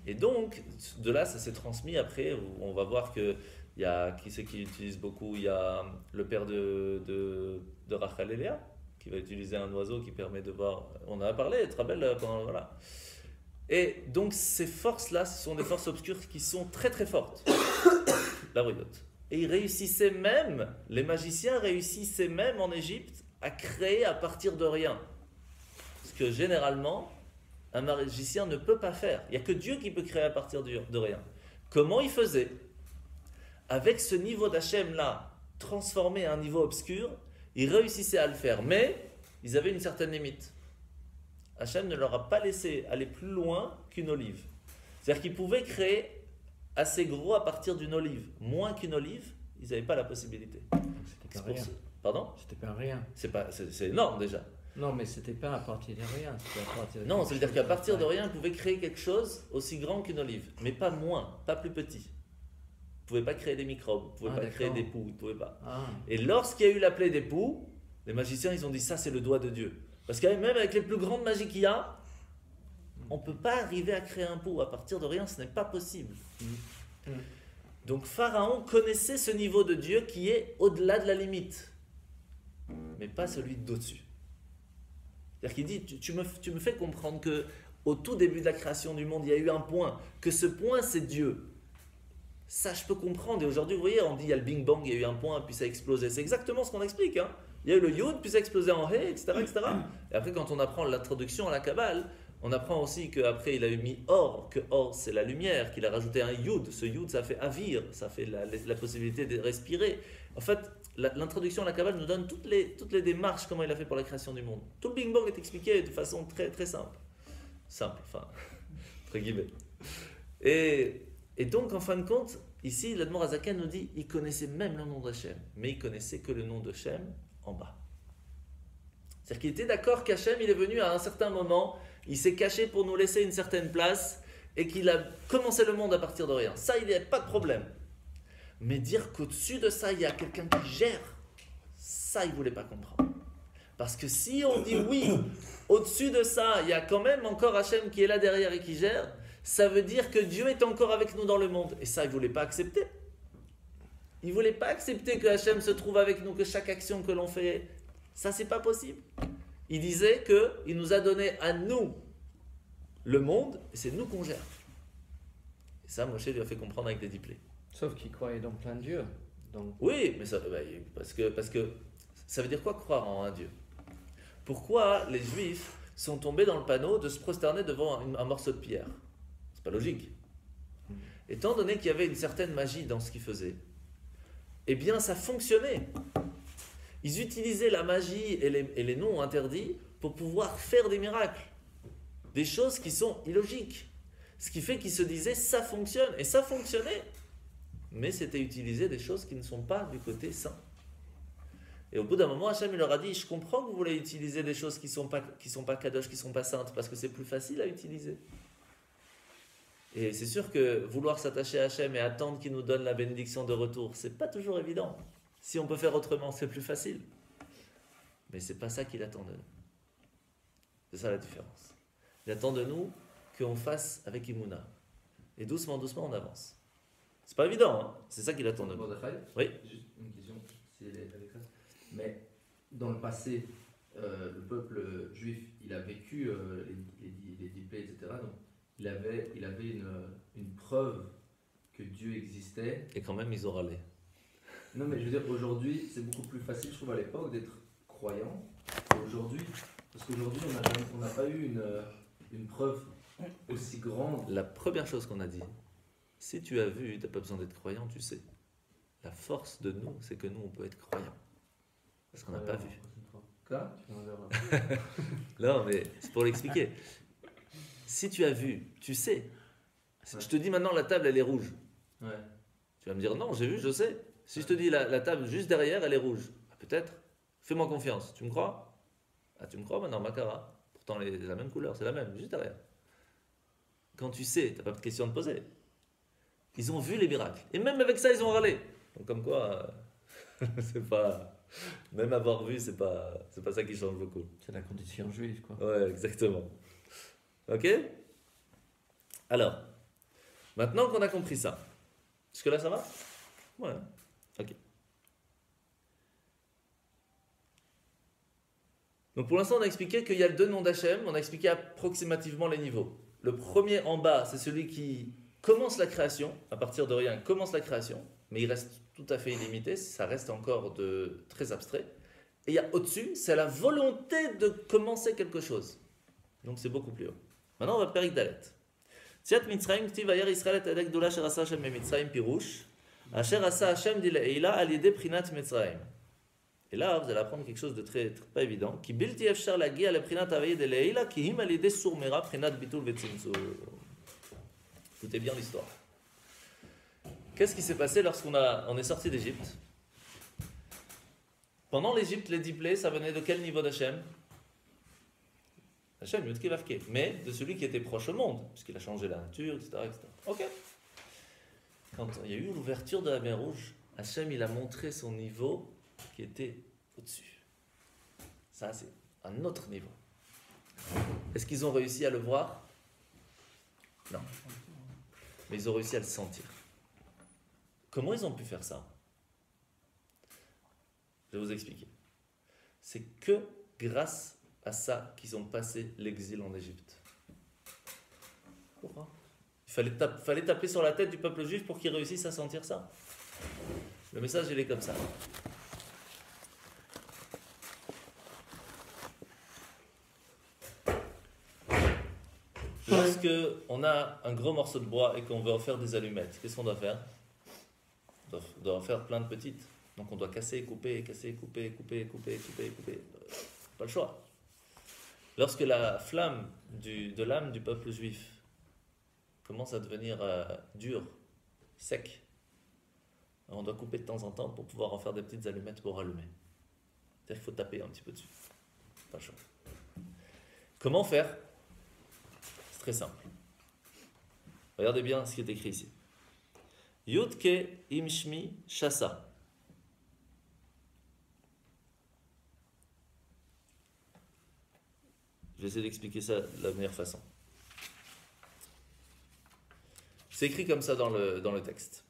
Et donc, de là, ça s'est transmis après, où on va voir que il y a, qui c'est qui utilise beaucoup? Il y a le père de Rachel et Léa, qui va utiliser un oiseau qui permet de voir. On en a parlé, très belle, voilà. Et donc, ces forces-là, ce sont des forces obscures qui sont très très fortes. La briotte. Et ils réussissaient même, les magiciens réussissaient même en Égypte à créer à partir de rien. Ce que généralement, un magicien ne peut pas faire. Il n'y a que Dieu qui peut créer à partir de rien. Comment il faisait? Avec ce niveau d'Hachem-là, transformé à un niveau obscur, ils réussissaient à le faire. Mais ils avaient une certaine limite. Hachem ne leur a pas laissé aller plus loin qu'une olive. C'est-à-dire qu'ils pouvaient créer assez gros à partir d'une olive. Moins qu'une olive, ils n'avaient pas la possibilité. C'était pas rien. Pardon? C'était pas rien. C'est énorme déjà. Non, mais c'était pas à partir de rien. À partir de non, ça veut dire qu'à partir de rien, ils pouvaient créer quelque chose aussi grand qu'une olive. Mais pas moins, pas plus petit. Ils ne pouvaient pas créer des microbes, ils ne pouvaient pas créer des poux, ils ne pouvaient pas. Et lorsqu'il y a eu la plaie des poux, les magiciens, ils ont dit ça, c'est le doigt de Dieu. Parce que même avec les plus grandes magies qu'il y a, on ne peut pas arriver à créer un pou. À partir de rien, ce n'est pas possible. Donc Pharaon connaissait ce niveau de Dieu qui est au-delà de la limite, mais pas celui d'au-dessus. C'est-à-dire qu'il dit, tu me fais comprendre qu'au tout début de la création du monde, il y a eu un point, que ce point c'est Dieu. Ça je peux comprendre, et aujourd'hui vous voyez, on dit il y a le Big Bang, il y a eu un point, puis ça a explosé. C'est exactement ce qu'on explique. Hein. Il y a eu le Yud, puis ça a explosé en He, etc., etc. Et après quand on apprend l'introduction à la Kabbale, on apprend aussi qu'après il a mis Or, que Or c'est la lumière, qu'il a rajouté un Yud. Ce Yud ça fait Avir, ça fait la possibilité de respirer. En fait, l'introduction à la Kabbale nous donne toutes les démarches, comment il a fait pour la création du monde. Tout le Big Bang est expliqué de façon très très simple. Simple, enfin, entre guillemets. Et donc en fin de compte, ici l'Admor Azakan nous dit, il connaissait même le nom d'Hachem, mais il connaissait que le nom de Shem en bas. C'est-à-dire qu'il était d'accord qu'Hachem il est venu à un certain moment, il s'est caché pour nous laisser une certaine place et qu'il a commencé le monde à partir de rien. Ça, il n'y a pas de problème. Mais dire qu'au-dessus de ça, il y a quelqu'un qui gère, ça, il ne voulait pas comprendre. Parce que si on dit oui, au-dessus de ça, il y a quand même encore Hachem qui est là derrière et qui gère, ça veut dire que Dieu est encore avec nous dans le monde. Et ça, il ne voulait pas accepter. Il ne voulait pas accepter que Hachem se trouve avec nous, que chaque action que l'on fait, ça, c'est pas possible. Il disait qu'il nous a donné à nous le monde, et c'est nous qu'on gère. Et ça, Moshe lui a fait comprendre avec des diplés. Sauf qu'il croyait dans plein de dieux. Donc... Oui, mais ça, parce que ça veut dire quoi croire en un Dieu? Pourquoi les Juifs sont tombés dans le panneau de se prosterner devant un morceau de pierre? C'est pas logique. Étant donné qu'il y avait une certaine magie dans ce qu'ils faisaient, eh bien ça fonctionnait. Ils utilisaient la magie et les noms interdits pour pouvoir faire des miracles. Des choses qui sont illogiques. Ce qui fait qu'ils se disaient ça fonctionne. Et ça fonctionnait. Mais c'était utiliser des choses qui ne sont pas du côté saint. Et au bout d'un moment, Hachem il leur a dit, je comprends que vous voulez utiliser des choses qui ne sont pas kadosh, qui ne sont pas saintes, parce que c'est plus facile à utiliser. Et c'est sûr que vouloir s'attacher à Hachem et attendre qu'il nous donne la bénédiction de retour, c'est pas toujours évident. Si on peut faire autrement, c'est plus facile. Mais c'est pas ça qu'il attend de nous. C'est ça la différence. Il attend de nous qu'on fasse avec Imuna. Et doucement, doucement, on avance. C'est pas évident, hein. C'est ça qu'il attend de nous. Oui. Juste une question, si elle est avec ça. Mais dans le passé, le peuple juif, il a vécu les diplés, etc. Donc, il avait une preuve que Dieu existait. Et quand même, ils ont râlé. Non, mais je veux dire, aujourd'hui, c'est beaucoup plus facile, je trouve, à l'époque, d'être croyant. Aujourd'hui, parce qu'aujourd'hui, on n'a pas eu une preuve aussi grande. La première chose qu'on a dit, si tu as vu, tu n'as pas besoin d'être croyant, tu sais. La force de nous, c'est que nous, on peut être croyant. Parce qu'on n'a pas vu. Quoi? Non, mais c'est pour l'expliquer. Si tu as vu, tu sais. Si je te dis maintenant, la table, elle est rouge. Ouais. Tu vas me dire, non, j'ai vu, je sais. Si je te dis, la table juste derrière, elle est rouge. Ah, peut-être. Fais-moi confiance. Tu me crois? Ah, tu me crois maintenant, Makara. Pourtant, la même couleur, c'est la même, juste derrière. Quand tu sais, tu n'as pas de question à te poser. Ils ont vu les miracles. Et même avec ça, ils ont râlé. Donc, comme quoi, c'est pas... Même avoir vu, c'est pas ça qui change beaucoup. C'est la condition juive, quoi. Ouais, exactement. Ok? Alors, maintenant qu'on a compris ça, est-ce que là, ça va? Ouais. Ok. Donc pour l'instant, on a expliqué qu'il y a deux noms d'Hachem, on a expliqué approximativement les niveaux. Le premier en bas, c'est celui qui commence la création, à partir de rien, commence la création, mais il reste tout à fait illimité, ça reste encore très abstrait. Et il y a au-dessus, c'est la volonté de commencer quelque chose. Donc c'est beaucoup plus haut. Maintenant, on va Périk Dalet. Tziat Mitzrayim, Ktiv Ayer Israël et Adek Doula Asher Asa Hashem Mitzrayim Pirouche, Asher Asa Hashem Dileila Al Yedei Prinat Mitzrayim. Et là, vous allez apprendre quelque chose de très pas évident. Qui bilti efshar lagi al prinat avayé de leila qui him al yedei surmera prinat bitul vetzimtzur. Écoutez bien l'histoire. Qu'est-ce qui s'est passé lorsqu'on est sorti d'Égypte? Pendant l'Égypte, les diplés, ça venait de quel niveau d'Hachem? Hachem, Yudke Vavke. Mais de celui qui était proche au monde, puisqu'il a changé la nature, etc., etc. Ok. Quand il y a eu l'ouverture de la mer Rouge, Hachem, il a montré son niveau qui était au-dessus. Ça, c'est un autre niveau. Est-ce qu'ils ont réussi à le voir? Non. Mais ils ont réussi à le sentir. Comment ils ont pu faire ça? Je vais vous expliquer. C'est que grâce à ça qu'ils ont passé l'exil en Égypte. Pourquoi? Il fallait taper sur la tête du peuple juif pour qu'il réussisse à sentir ça. Le message, il est comme ça. Lorsque on a un gros morceau de bois et qu'on veut en faire des allumettes, qu'est-ce qu'on doit faire? On doit en faire plein de petites. Donc on doit casser, couper. Pas le choix. Lorsque la flamme de l'âme du peuple juif commence à devenir dure, sec, on doit couper de temps en temps pour pouvoir en faire des petites allumettes pour allumer. C'est-à-dire qu'il faut taper un petit peu dessus. Pas le choix. Comment faire? C'est très simple. Regardez bien ce qui est écrit ici. Yudke imshmi shasa. Je vais essayer d'expliquer ça de la meilleure façon. C'est écrit comme ça dans le texte.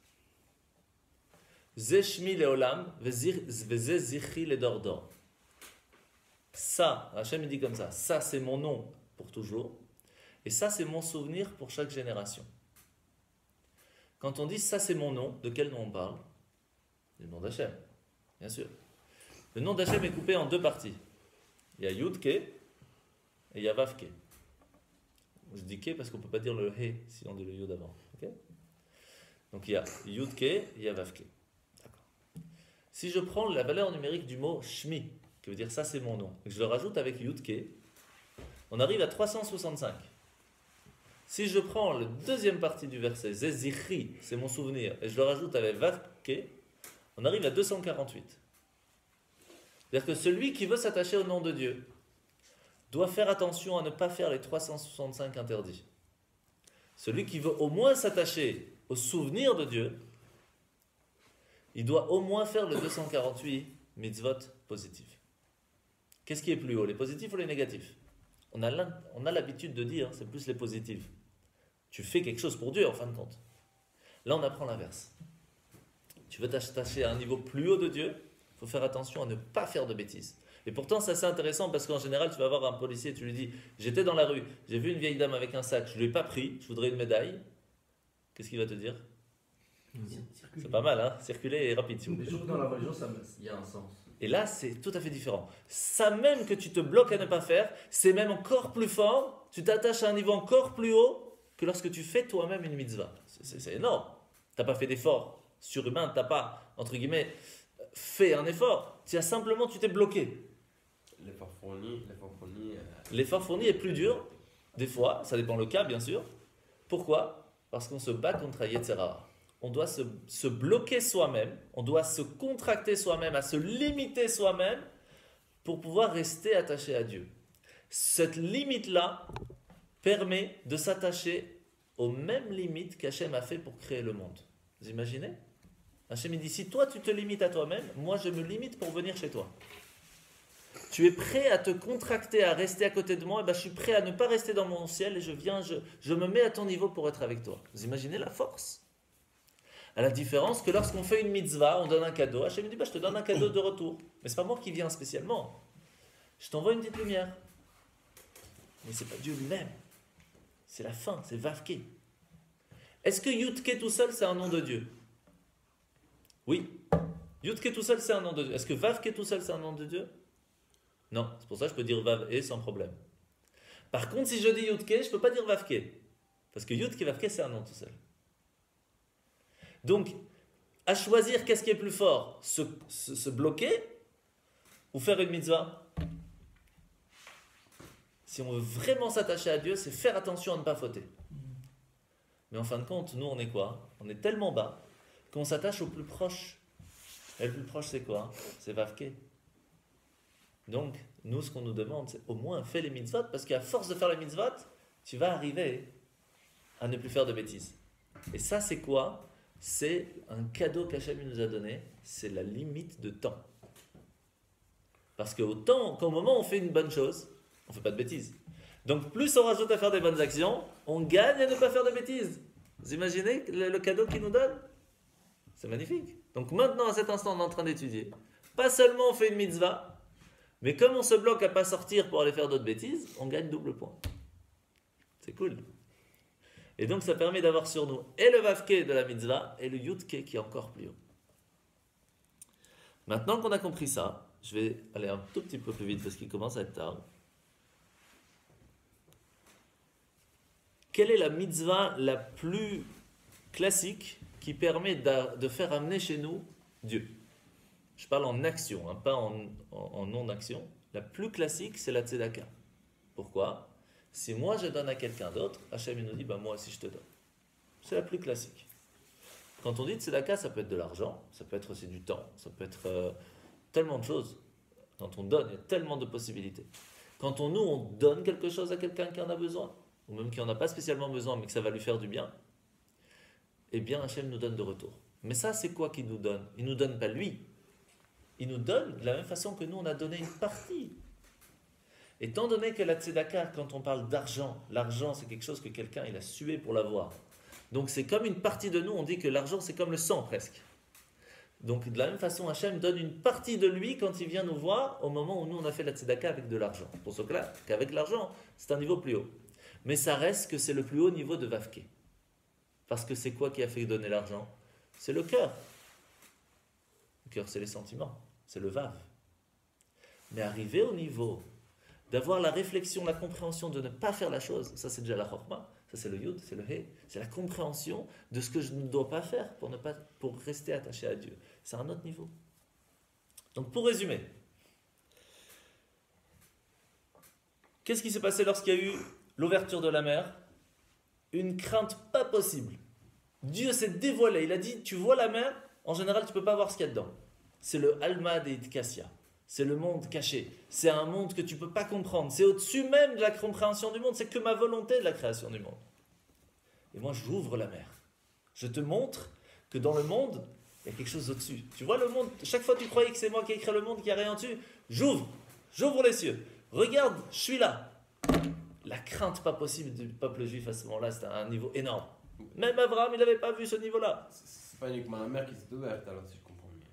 Zeshmi leolam veze zichri le dordor. Ça, Hachem dit comme ça, ça c'est mon nom pour toujours, et ça c'est mon souvenir pour chaque génération. Quand on dit ça c'est mon nom, de quel nom on parle? Du nom d'Hachem, bien sûr. Le nom d'Hachem est coupé en deux parties. Il y a Yudke et il y a Vavke. Je dis Ke parce qu'on ne peut pas dire le He si on dit le Yud avant. Okay? Donc il y a Yudke et il y a Vavke. D'accord. Si je prends la valeur numérique du mot Shmi, qui veut dire ça c'est mon nom, et que je le rajoute avec Yudke, on arrive à 365. Si je prends la deuxième partie du verset, Zezichri, c'est mon souvenir, et je le rajoute avec Vavke, on arrive à 248. C'est-à-dire que celui qui veut s'attacher au nom de Dieu doit faire attention à ne pas faire les 365 interdits. Celui qui veut au moins s'attacher au souvenir de Dieu, il doit au moins faire le 248 mitzvot positifs. Qu'est-ce qui est plus haut, les positifs ou les négatifs? On a l'habitude de dire, c'est plus les positifs. Tu fais quelque chose pour Dieu en fin de compte. Là, on apprend l'inverse. Tu veux t'attacher à un niveau plus haut de Dieu, il faut faire attention à ne pas faire de bêtises. Et pourtant, c'est assez intéressant parce qu'en général, tu vas voir un policier, tu lui dis, j'étais dans la rue, j'ai vu une vieille dame avec un sac, je ne lui ai pas pris, je voudrais une médaille. Qu'est-ce qu'il va te dire? C'est pas mal, hein? Circuler et rapide. Mais je trouve que dans la religion, il y a un sens. Et là, c'est tout à fait différent. Ça même que tu te bloques à ne pas faire, c'est même encore plus fort, tu t'attaches à un niveau encore plus haut que lorsque tu fais toi-même une mitzvah. C'est énorme. Tu n'as pas fait d'effort surhumain, tu n'as pas, entre guillemets, fait un effort. Tu t'es bloqué. L'effort fourni est plus dur, des fois, ça dépend le cas bien sûr. Pourquoi? Parce qu'on se bat contre Yetzer Hara. On doit se bloquer soi-même, on doit se contracter soi-même, à se limiter soi-même pour pouvoir rester attaché à Dieu. Cette limite-là permet de s'attacher aux mêmes limites qu'Hachem a fait pour créer le monde. Vous imaginez? Hachem dit, si toi tu te limites à toi-même, moi je me limite pour venir chez toi. Tu es prêt à te contracter, à rester à côté de moi, et ben je suis prêt à ne pas rester dans mon ciel et je me mets à ton niveau pour être avec toi. Vous imaginez la force? À la différence que lorsqu'on fait une mitzvah, on donne un cadeau, Hachem me dit, je te donne un cadeau de retour. Mais ce n'est pas moi qui viens spécialement. Je t'envoie une petite lumière. Mais ce n'est pas Dieu lui-même. C'est la fin, c'est Vavke. Est-ce que Yudke tout seul, c'est un nom de Dieu? Oui. Yudke tout seul, c'est un nom de Dieu. Est-ce que Vavke tout seul, c'est un nom de Dieu? Non. C'est pour ça que je peux dire Vav-E sans problème. Par contre, si je dis Yudke, je ne peux pas dire Vavke. Parce que Yudke, Vavke, c'est un nom tout seul. Donc, à choisir qu'est-ce qui est plus fort, se bloquer ou faire une mitzvah? Si on veut vraiment s'attacher à Dieu, c'est faire attention à ne pas fauter. Mais en fin de compte, nous, on est quoi? On est tellement bas qu'on s'attache au plus proche. Et le plus proche, c'est quoi? C'est Vavke. Donc, nous, ce qu'on nous demande, c'est au moins fais les mitzvot, parce qu'à force de faire les mitzvot, tu vas arriver à ne plus faire de bêtises. Et ça, c'est quoi? C'est un cadeau qu'Hachem nous a donné, c'est la limite de temps. Parce qu'au moment où on fait une bonne chose, on ne fait pas de bêtises. Donc plus on rajoute à faire des bonnes actions, on gagne à ne pas faire de bêtises. Vous imaginez le cadeau qu'il nous donne? C'est magnifique. Donc maintenant, à cet instant, on est en train d'étudier. Pas seulement on fait une mitzvah, mais comme on se bloque à ne pas sortir pour aller faire d'autres bêtises, on gagne double point. C'est cool. Et donc ça permet d'avoir sur nous et le Vavke de la mitzvah et le Yudke qui est encore plus haut. Maintenant qu'on a compris ça, je vais aller un tout petit peu plus vite parce qu'il commence à être tard. Quelle est la mitzvah la plus classique qui permet de faire amener chez nous Dieu? Je parle en action, pas en non-action. La plus classique, c'est la tzedaka. Pourquoi? Si moi je donne à quelqu'un d'autre, Hachem nous dit, moi aussi je te donne. C'est la plus classique. Quand on dit tzedaka, ça peut être de l'argent, ça peut être aussi du temps, ça peut être tellement de choses. Quand on donne, il y a tellement de possibilités. Quand on donne quelque chose à quelqu'un qui en a besoin, ou même qui n'en a pas spécialement besoin, mais que ça va lui faire du bien, eh bien Hachem nous donne de retour. Mais ça, c'est quoi qu'il nous donne? Il ne nous donne pas lui. Il nous donne de la même façon que nous, on a donné une partie. Étant donné que la tzedaka, quand on parle d'argent, l'argent c'est quelque chose que quelqu'un il a sué pour l'avoir. Donc c'est comme une partie de nous, on dit que l'argent c'est comme le sang presque. Donc de la même façon, Hachem donne une partie de lui quand il vient nous voir au moment où nous on a fait la tzedaka avec de l'argent. Pour ce cas-là, qu'avec l'argent, c'est un niveau plus haut. Mais ça reste que c'est le plus haut niveau de Vavke. Parce que c'est quoi qui a fait donner l'argent? C'est le cœur. Le cœur c'est les sentiments, c'est le Vav. Mais arriver au niveau d'avoir la réflexion, la compréhension de ne pas faire la chose, ça c'est déjà la chorma, ça c'est le yud, c'est le he, c'est la compréhension de ce que je ne dois pas faire pour rester attaché à Dieu. C'est un autre niveau. Donc pour résumer, qu'est-ce qui s'est passé lorsqu'il y a eu l'ouverture de la mer? Une crainte pas possible. Dieu s'est dévoilé, il a dit, tu vois la mer, en général tu ne peux pas voir ce qu'il y a dedans. C'est le Alma des Kassia. C'est le monde caché. C'est un monde que tu ne peux pas comprendre. C'est au-dessus même de la compréhension du monde. C'est que ma volonté de la création du monde. Et moi, j'ouvre la mer. Je te montre que dans le monde, il y a quelque chose au-dessus. Tu vois le monde, chaque fois que tu croyais que c'est moi qui ai créé le monde, qu'il n'y a rien dessus, j'ouvre les cieux. Regarde, je suis là. La crainte pas possible du peuple juif à ce moment-là, c'était à un niveau énorme. Même Abraham, il n'avait pas vu ce niveau-là. C'est pas uniquement la mer qui s'est ouverte, alors si je comprends bien.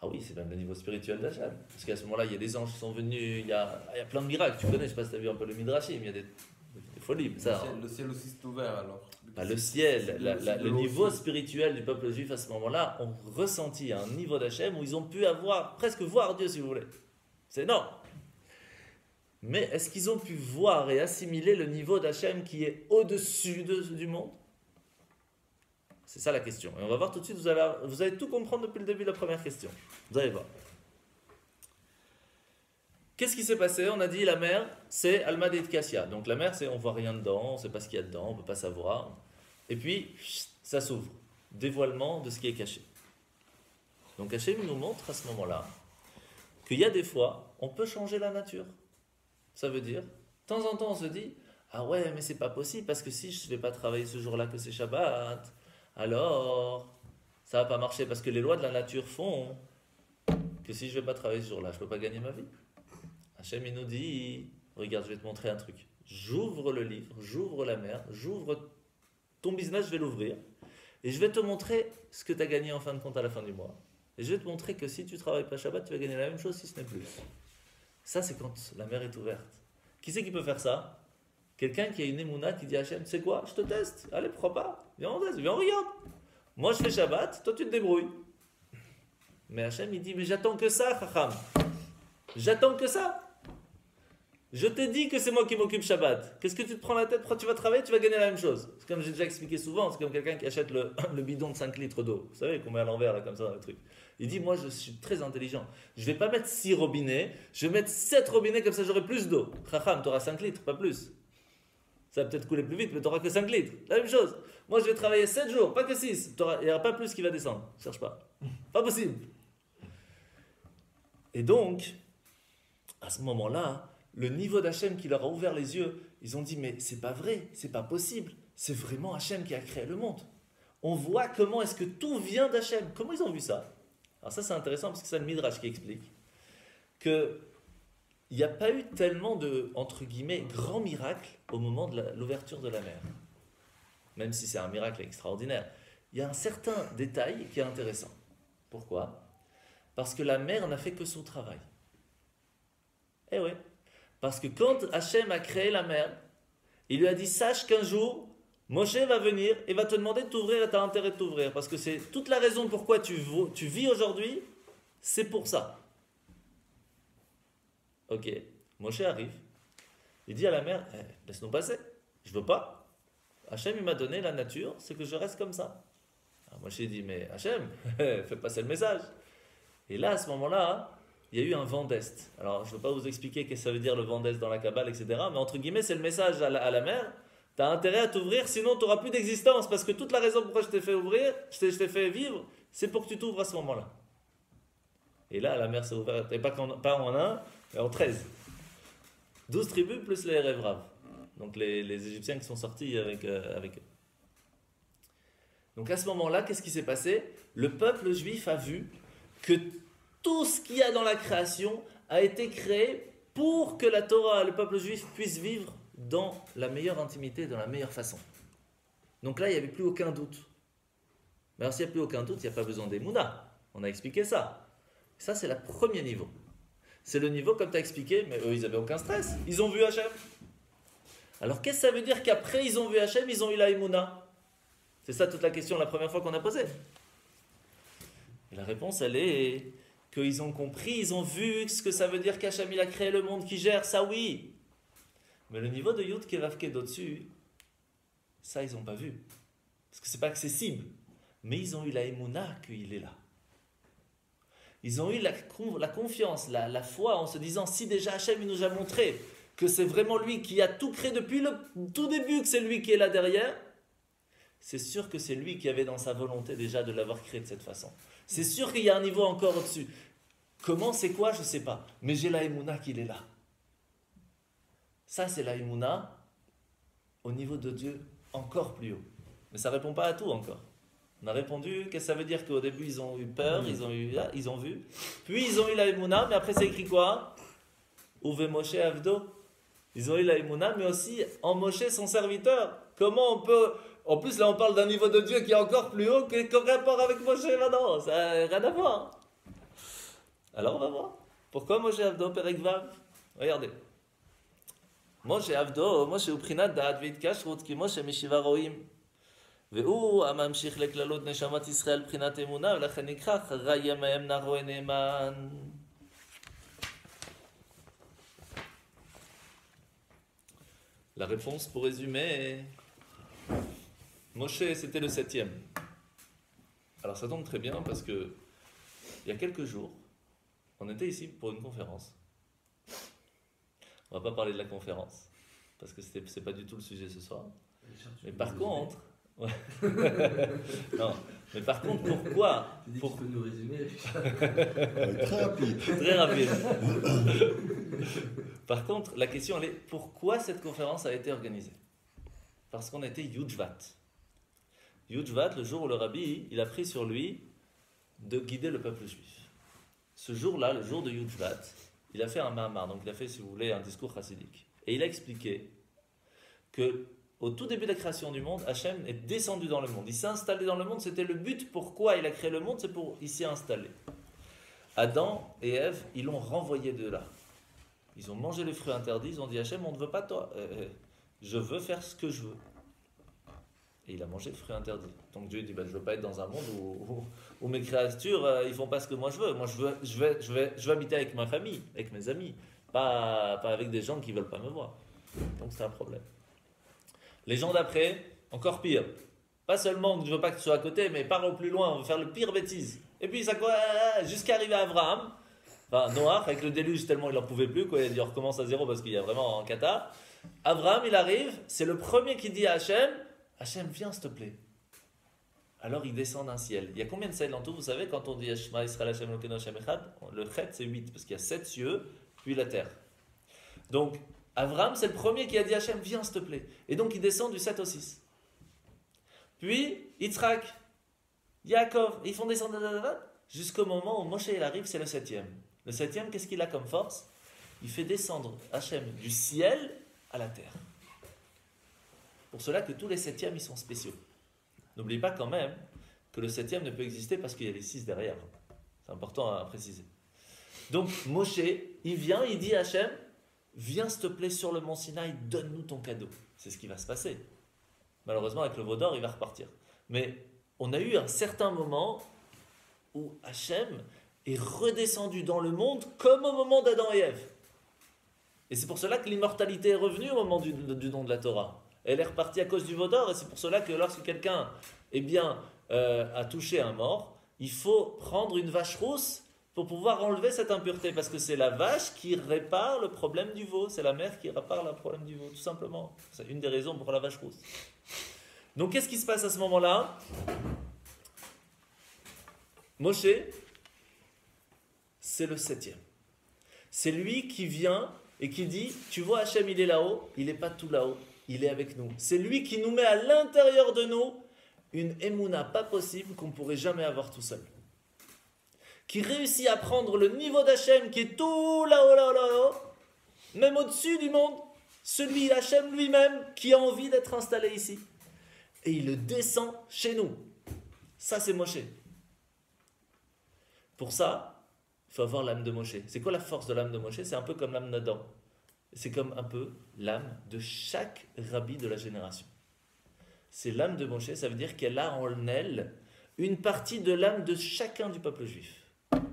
Ah oui, c'est même le niveau spirituel d'Hachem. Parce qu'à ce moment-là, il y a des anges qui sont venus, il y a plein de miracles. Tu connais, je ne sais pas si tu as vu un peu le Midrashim, il y a des folies. Ça, Le ciel aussi s'est ouvert alors. pas le ciel, le niveau spirituel du peuple juif à ce moment-là ont ressenti un niveau d'Hachem où ils ont pu presque voir Dieu si vous voulez. C'est énorme. Mais est-ce qu'ils ont pu voir et assimiler le niveau d'Hachem qui est au-dessus du monde? C'est ça la question. Et on va voir tout de suite, vous allez tout comprendre depuis le début de la première question. Vous allez voir. Qu'est-ce qui s'est passé? On a dit la mer, c'est Alma de Kassia. Donc la mer, c'est on voit rien dedans, on ne sait pas ce qu'il y a dedans, on ne peut pas savoir. Et puis, ça s'ouvre. Dévoilement de ce qui est caché. Donc Hachem nous montre à ce moment-là qu'il y a des fois, on peut changer la nature. Ça veut dire, de temps en temps, on se dit, ah ouais, mais c'est pas possible, parce que si je ne vais pas travailler ce jour-là que c'est Shabbat, alors ça va pas marcher, parce que les lois de la nature font que si je ne vais pas travailler ce jour-là, je ne peux pas gagner ma vie. Hachem, il nous dit, regarde, je vais te montrer un truc. J'ouvre le livre, j'ouvre la mer, j'ouvre ton business, je vais l'ouvrir, et je vais te montrer ce que tu as gagné en fin de compte à la fin du mois. Et je vais te montrer que si tu ne travailles pas Shabbat, tu vas gagner la même chose si ce n'est plus. Ça, c'est quand la mer est ouverte. Qui c'est qui peut faire ça? Quelqu'un qui a une émouna qui dit à Hachem, tu sais quoi, je te teste, allez, prends pas, viens on teste, viens on regarde. Moi je fais Shabbat, toi tu te débrouilles. Mais Hachem il dit, mais j'attends que ça, Chacham. J'attends que ça. Je t'ai dit que c'est moi qui m'occupe Shabbat. Qu'est-ce que tu te prends la tête? Pourquoi tu vas travailler? Tu vas gagner la même chose. C'est comme j'ai déjà expliqué souvent, c'est comme quelqu'un qui achète le bidon de 5 litres d'eau. Vous savez qu'on met à l'envers là comme ça dans le truc. Il dit, moi je suis très intelligent. Je ne vais pas mettre 6 robinets, je vais mettre 7 robinets comme ça j'aurai plus d'eau. Chacham, tu auras 5 litres, pas plus. Ça va peut-être couler plus vite, mais tu n'auras que 5 litres. La même chose. Moi je vais travailler 7 jours, pas que 6. Il n'y aura pas plus qui va descendre. Ne cherche pas. Pas possible. Et donc, à ce moment-là, le niveau d'Hachem qui leur a ouvert les yeux, ils ont dit, mais c'est pas vrai, c'est pas possible. C'est vraiment Hachem qui a créé le monde. On voit comment est-ce que tout vient d'Hachem. Comment ils ont vu ça? Alors ça c'est intéressant parce que c'est le Midrash qui explique qu'il n'y a pas eu tellement de, entre guillemets, grands miracles au moment de l'ouverture de la mer. Même si c'est un miracle extraordinaire. Il y a un certain détail qui est intéressant. Pourquoi? Parce que la mer n'a fait que son travail. Eh oui. Parce que quand Hachem a créé la mer, il lui a dit, sache qu'un jour, Moshe va venir et va te demander de t'ouvrir et tu as intérêt de t'ouvrir. Parce que c'est toute la raison pourquoi tu vis aujourd'hui, c'est pour ça. Ok, Moshe arrive. Il dit à la mer, laisse-nous passer. Je veux pas. Hachem, il m'a donné la nature, c'est que je reste comme ça. Alors Moshe dit, mais Hachem, fais passer le message. Et là, à ce moment-là, il y a eu un vent d'est. Alors, je ne veux pas vous expliquer ce que ça veut dire le vent d'est dans la Kabbale, etc. Mais entre guillemets, c'est le message à la mer. Tu as intérêt à t'ouvrir, sinon tu n'auras plus d'existence. Parce que toute la raison pourquoi je t'ai fait ouvrir, je t'ai fait vivre, c'est pour que tu t'ouvres à ce moment-là. Et là, la mer s'est ouverte. Et pas en 1, mais en 13. 12 tribus plus les Revrav. Donc les Égyptiens qui sont sortis avec eux. Donc à ce moment-là, qu'est-ce qui s'est passé? Le peuple juif a vu que tout ce qu'il y a dans la création a été créé pour que la Torah, le peuple juif, puisse vivre dans la meilleure intimité, dans la meilleure façon. Donc là, il n'y avait plus aucun doute. Mais alors, s'il n'y a plus aucun doute, il n'y a pas besoin d'Emouna. On a expliqué ça. Ça, c'est le premier niveau. C'est le niveau, comme tu as expliqué, mais eux, ils n'avaient aucun stress. Ils ont vu Hachem. Alors, qu'est-ce que ça veut dire qu'après, ils ont vu Hachem, ils ont eu la Emouna? C'est ça toute la question, la première fois qu'on a posée. Et la réponse, elle est qu'ils ont compris, ils ont vu ce que ça veut dire qu'Hachem, il a créé le monde qui gère, ça oui. Mais le niveau de Yud Kevavke d'au-dessus, ça, ils n'ont pas vu. Parce que ce n'est pas accessible. Mais ils ont eu la Emouna qu'il est là. Ils ont eu la confiance, la foi en se disant, si déjà Hachem il nous a montré que c'est vraiment lui qui a tout créé depuis le tout début, que c'est lui qui est là derrière, c'est sûr que c'est lui qui avait dans sa volonté déjà de l'avoir créé de cette façon. C'est sûr qu'il y a un niveau encore au-dessus. Comment, c'est quoi, je ne sais pas. Mais j'ai la Emouna qu'il est là. Ça, c'est la Emouna au niveau de Dieu encore plus haut. Mais ça ne répond pas à tout encore. On a répondu, qu'est-ce que ça veut dire qu'au début, ils ont eu peur, ils ont vu. Puis, ils ont eu la Emouna, mais après, c'est écrit quoi? Uve Moshe Avdo. Ils ont eu la Emouna, mais aussi en Moshe, son serviteur. Comment on peut... En plus, là, on parle d'un niveau de Dieu qui est encore plus haut qu'un rapport avec Moshe maintenant. Ça n'a rien à voir. Alors, on va voir. Pourquoi Moshe Avdo, Perek Vav? Regardez. Moshe Avdo, Moshe Uprinat Da'at V'Itkashrut, ki Moshe Mishiva Roim. והוא הממשיך לכללות נשמת ישראל בחינת אמונה, ולכן נקרא חי ימיהם נערו נאמן. La réponse pour résumer, Moshe c'était le 7e. Alors ça tombe très bien parce que il y a quelques jours, on était ici pour une conférence. On va pas parler de la conférence parce que c'est pas du tout le sujet ce soir. Mais par contre, ouais. Non, mais par contre, pourquoi? Tu dis que tu peux nous résumer? Très rapide. Très rapide. Par contre, la question elle est pourquoi cette conférence a été organisée? Parce qu'on était Yudjvat. Yudjvat, le jour où le rabbi il a pris sur lui de guider le peuple juif. Ce jour-là, le jour de Yudjvat, il a fait un mahamar, donc il a fait, si vous voulez, un discours chassidique. Et il a expliqué que au tout début de la création du monde, Hachem est descendu dans le monde. Il s'est installé dans le monde, c'était le but. Pourquoi il a créé le monde? C'est pour il s'y installer. Adam et Ève, ils l'ont renvoyé de là. Ils ont mangé les fruits interdits, ils ont dit Hachem, on ne veut pas toi. Je veux faire ce que je veux. Et il a mangé le fruit interdit. Donc Dieu dit, je ne veux pas être dans un monde où mes créatures, ils ne font pas ce que moi je veux. Moi, je veux habiter avec ma famille, avec mes amis, pas avec des gens qui ne veulent pas me voir. Donc c'est un problème. Les gens d'après, encore pire. Pas seulement que je ne veux pas que tu sois à côté, mais parlons plus loin, on veut faire le pire bêtise. Et puis, ça jusqu'à arriver à Abraham, enfin Noach, avec le déluge, tellement il n'en pouvait plus, quoi, il a dit on recommence à zéro parce qu'il y a vraiment un kata. Abraham, il arrive, c'est le premier qui dit à Hachem, Hachem, viens s'il te plaît. Alors il descend d'un ciel. Il y a combien de ciels en tout? Vous savez, quand on dit Shema Yisrael Hachem Elokeinu Hachem Echad, le chet c'est 8, parce qu'il y a 7 cieux, puis la terre. Donc, Abraham, c'est le premier qui a dit à Hachem, viens s'il te plaît. Et donc il descend du 7 au 6. Puis, Yitzhak, Yaakov, ils font descendre jusqu'au moment où Moshe il arrive, c'est le 7e. Le 7e, qu'est-ce qu'il a comme force? Il fait descendre Hachem du ciel à la terre. Pour cela que tous les 7e, ils sont spéciaux. N'oubliez pas quand même que le 7e ne peut exister parce qu'il y a les 6 derrière. C'est important à préciser. Donc Moshe, il vient, il dit à Hachem, viens s'il te plaît sur le mont Sinaï, donne-nous ton cadeau. C'est ce qui va se passer. Malheureusement, avec le veau d'or, il va repartir. Mais on a eu un certain moment où Hachem est redescendu dans le monde comme au moment d'Adam et Ève. Et c'est pour cela que l'immortalité est revenue au moment du don de la Torah. Elle est repartie à cause du veau d'or, et c'est pour cela que lorsque quelqu'un a touché un mort, il faut prendre une vache rousse pour pouvoir enlever cette impureté, parce que c'est la vache qui répare le problème du veau, c'est la mère qui répare le problème du veau, tout simplement. C'est une des raisons pour la vache rousse. Donc qu'est-ce qui se passe à ce moment-là? Moshe, c'est le 7e. C'est lui qui vient et qui dit, tu vois Hachem il est là-haut, il n'est pas tout là-haut, il est avec nous. C'est lui qui nous met à l'intérieur de nous une émouna pas possible qu'on ne pourrait jamais avoir tout seul. Qui réussit à prendre le niveau d'Hachem qui est tout là-haut, même au-dessus du monde, celui Hachem lui-même qui a envie d'être installé ici. Et il le descend chez nous. Ça, c'est Moshe. Pour ça, il faut avoir l'âme de Moshe. C'est quoi la force de l'âme de Moshe? C'est un peu comme l'âme d'Adam. C'est comme un peu l'âme de chaque rabbi de la génération. C'est l'âme de Moshe, ça veut dire qu'elle a en elle une partie de l'âme de chacun du peuple juif.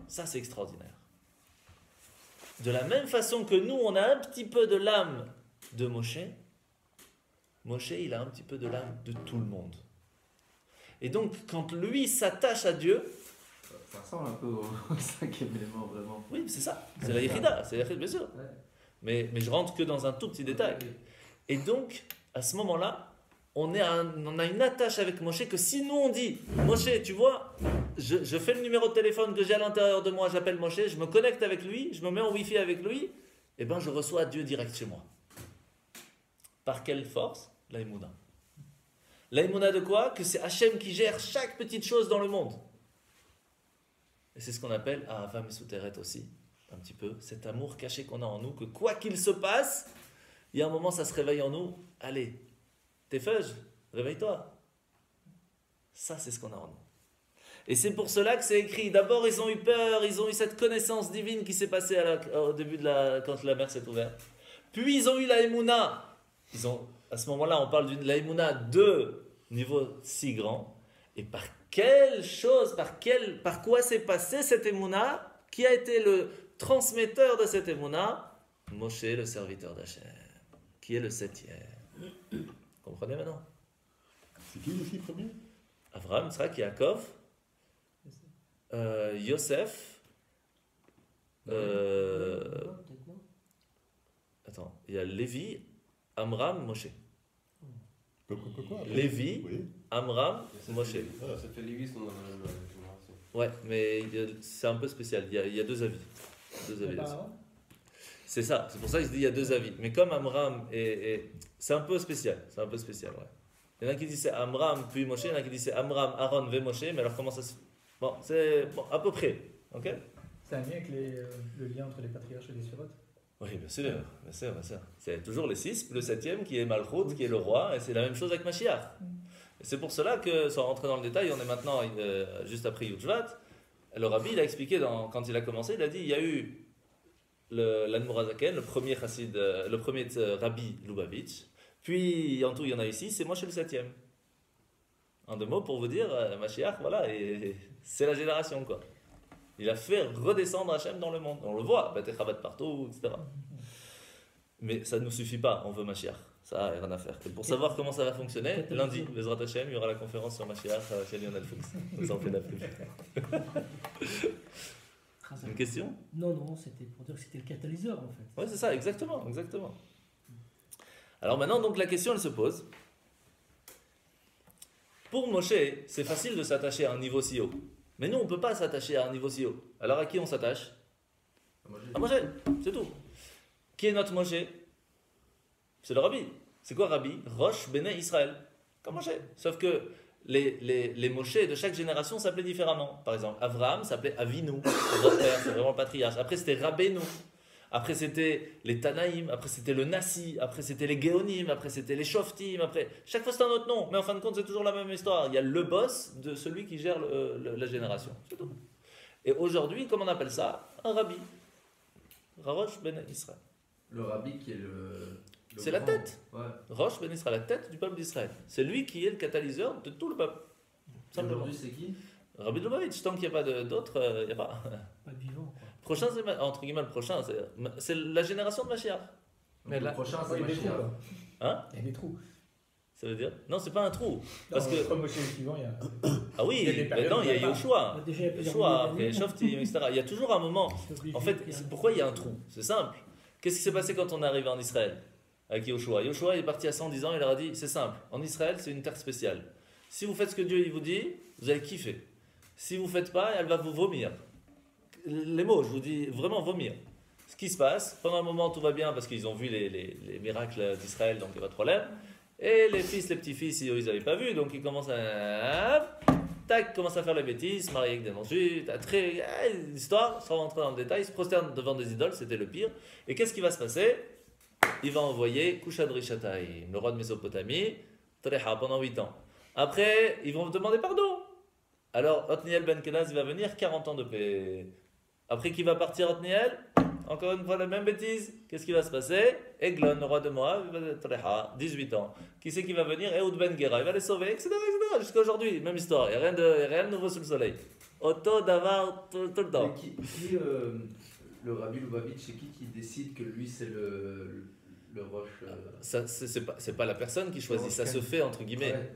Ça, c'est extraordinaire. De la même façon que nous, on a un petit peu de l'âme de Moshe, Moshe, il a un petit peu de l'âme de tout le monde. Et donc, quand lui s'attache à Dieu... Ça ressemble un peu au 5e élément, vraiment. Oui, c'est ça. C'est la Yechida, c'est la Yechida, bien sûr. Ouais. Mais je rentre que dans un tout petit détail. Et donc, à ce moment-là, on a une attache avec Moshe que si nous on dit, Moshe, tu vois, je fais le numéro de téléphone que j'ai à l'intérieur de moi, j'appelle Moshe, je me connecte avec lui, je me mets en Wi-Fi avec lui, et ben je reçois Dieu direct chez moi. Par quelle force? L'aïmouna. L'aïmouna de quoi? Que c'est Hachem qui gère chaque petite chose dans le monde. Et c'est ce qu'on appelle Ahava Mesuteret aussi, un petit peu, cet amour caché qu'on a en nous, que quoi qu'il se passe, il y a un moment ça se réveille en nous, allez, t'es feuge, réveille-toi. Ça c'est ce qu'on a en nous. Et c'est pour cela que c'est écrit, d'abord ils ont eu peur, ils ont eu cette connaissance divine qui s'est passée au début quand la mer s'est ouverte. Puis ils ont eu la Emouna. À ce moment-là, on parle d'une la Emouna de niveau si grand. Et par quelle chose, par quoi s'est passée cette Emouna? Qui a été le transmetteur de cette Emouna? Moshe, le serviteur d'Hachem, qui est le 7e. Comprenez maintenant? C'est qui les 6 premiers? Avraham, Yitzhak, Yaakov, Yosef. Attends, il y a Lévi, Amram, Moshe. Quoi Lévi, Oui. Amram, Moshe. Ça fait Lévi sont dans la même génération. Ouais, mais c'est un peu spécial. Il y a deux avis. Là-dessus. C'est ça. C'est pour ça qu'il se dit il y a deux avis. Mais comme Amram c'est un peu spécial. C'est un peu spécial, ouais. Il y en a qui disent c'est Amram puis Moshe. Il y en a qui disent c'est Amram, Aaron, ve Moshe. Mais alors comment ça se... Bon, c'est à peu près. Ok? C'est un lien avec le lien entre les patriarches et les surotes. Oui, bien sûr. C'est toujours les 6, le 7e qui est Malchut, qui est le roi, et c'est la même chose avec Mashiach. Et c'est pour cela que, sans rentrer dans le détail, on est maintenant juste après Yudjvat. Le rabbi, il a expliqué, quand il a commencé, il a dit, il y a eu l'Admorazaken, le premier chassid, le premier rabbi Lubavitch, puis en tout il y en a eu 6, et moi je suis le 7e. En deux mots pour vous dire, Mashiach, voilà, et c'est la génération quoi. Il a fait redescendre Hachem dans le monde. On le voit, Bate-Chabad partout, etc. Mais ça ne nous suffit pas, on veut Mashiach. Ça, il n'y a rien à faire. Et pour savoir comment ça va fonctionner, lundi, Bezrat Hachem, il y aura la conférence sur Mashiach chez Lionel Fuchs. Donc ça en fait la pub. Une question? Non, c'était pour dire que c'était le catalyseur en fait. Oui, c'est ça, exactement. Alors maintenant, donc la question, elle se pose. Pour Moshe, c'est facile de s'attacher à un niveau si haut. Mais nous, on ne peut pas s'attacher à un niveau si haut. Alors à qui on s'attache? À Moshe, c'est tout. Qui est notre Moshe? C'est le Rabbi. C'est quoi Rabbi? Rosh Béné Israël. Comme Moshe. Sauf que les Moshe de chaque génération s'appelaient différemment. Par exemple, Avraham s'appelait Avinu, c'est notre père, c'est vraiment le patriarche. Après, c'était Rabbeinu. Après, c'était les Tanaïm. Après, c'était le Nassi. Après, c'était les Géonim. Après, c'était les Shoftim. Après, chaque fois, c'est un autre nom. Mais en fin de compte, c'est toujours la même histoire. Il y a le boss de celui qui gère la génération. C'est tout. Et aujourd'hui, comment on appelle ça? Un Rabbi. Rosh Ben Israël. Le Rabbi qui est c'est la tête. Ouais. Rosh Ben Israël, la tête du peuple d'Israël. C'est lui qui est le catalyseur de tout le peuple. Simplement. Aujourd'hui, c'est qui? Rabbi Lubavitch. Tant qu'il n'y a pas d'autres, il n'y a pas. Pas de vivant quoi. Prochain, c'est entre guillemets le prochain, c'est la génération de Mashiach. Mais le prochain, c'est il y a des trous, Mashiach. quoi. Hein? Il y a des trous. Ça veut dire? Non, c'est pas un trou. Parce que... Comme chez les suivants, il y a. Ah oui, il y a des périodes maintenant où il y a il y a pas. Yoshua. Déjà, il y a plusieurs Yoshua, milliers après d'années. Shoftim, etc. Il y a toujours un moment. En fait, pourquoi il y a un trou? C'est simple. Qu'est-ce qui s'est passé quand on est arrivé en Israël avec Yoshua? Yoshua est parti à 110 ans, il leur a dit, c'est simple, en Israël c'est une terre spéciale. Si vous faites ce que Dieu il vous dit, vous allez kiffer. Si vous ne faites pas, elle va vous vomir. Les mots, je vous dis vraiment vomir. Ce qui se passe, pendant un moment tout va bien parce qu'ils ont vu les miracles d'Israël, donc il n'y a pas de problème. Et les fils, les petits-fils, ils n'avaient pas vu, donc ils commencent commencent à faire les bêtises, se marier avec des non-juifs, l'histoire, sans rentrer dans le détail, ils se prosternent devant des idoles, c'était le pire. Et qu'est-ce qui va se passer? Il va envoyer Kushadrishataim, le roi de Mésopotamie, Treha, pendant 8 ans. Après, ils vont demander pardon. Alors, Othniel ben Kenaz, il va venir, 40 ans de paix. Après qu'il va partir Othniel, encore une fois la même bêtise, qu'est-ce qui va se passer? Eglon, le roi de Moab, il va Treha, 18 ans. Qui c'est qui va venir? Ehud ben Gera, il va les sauver, etc. Jusqu'à aujourd'hui, même histoire, il n'y a rien de nouveau sous le soleil. Otto, Davar, tout le temps. Mais le Rabbi Lubavitch, c'est qui décide que lui c'est le roche Ça, c'est pas la personne qui choisit, ça se fait entre guillemets. Ouais.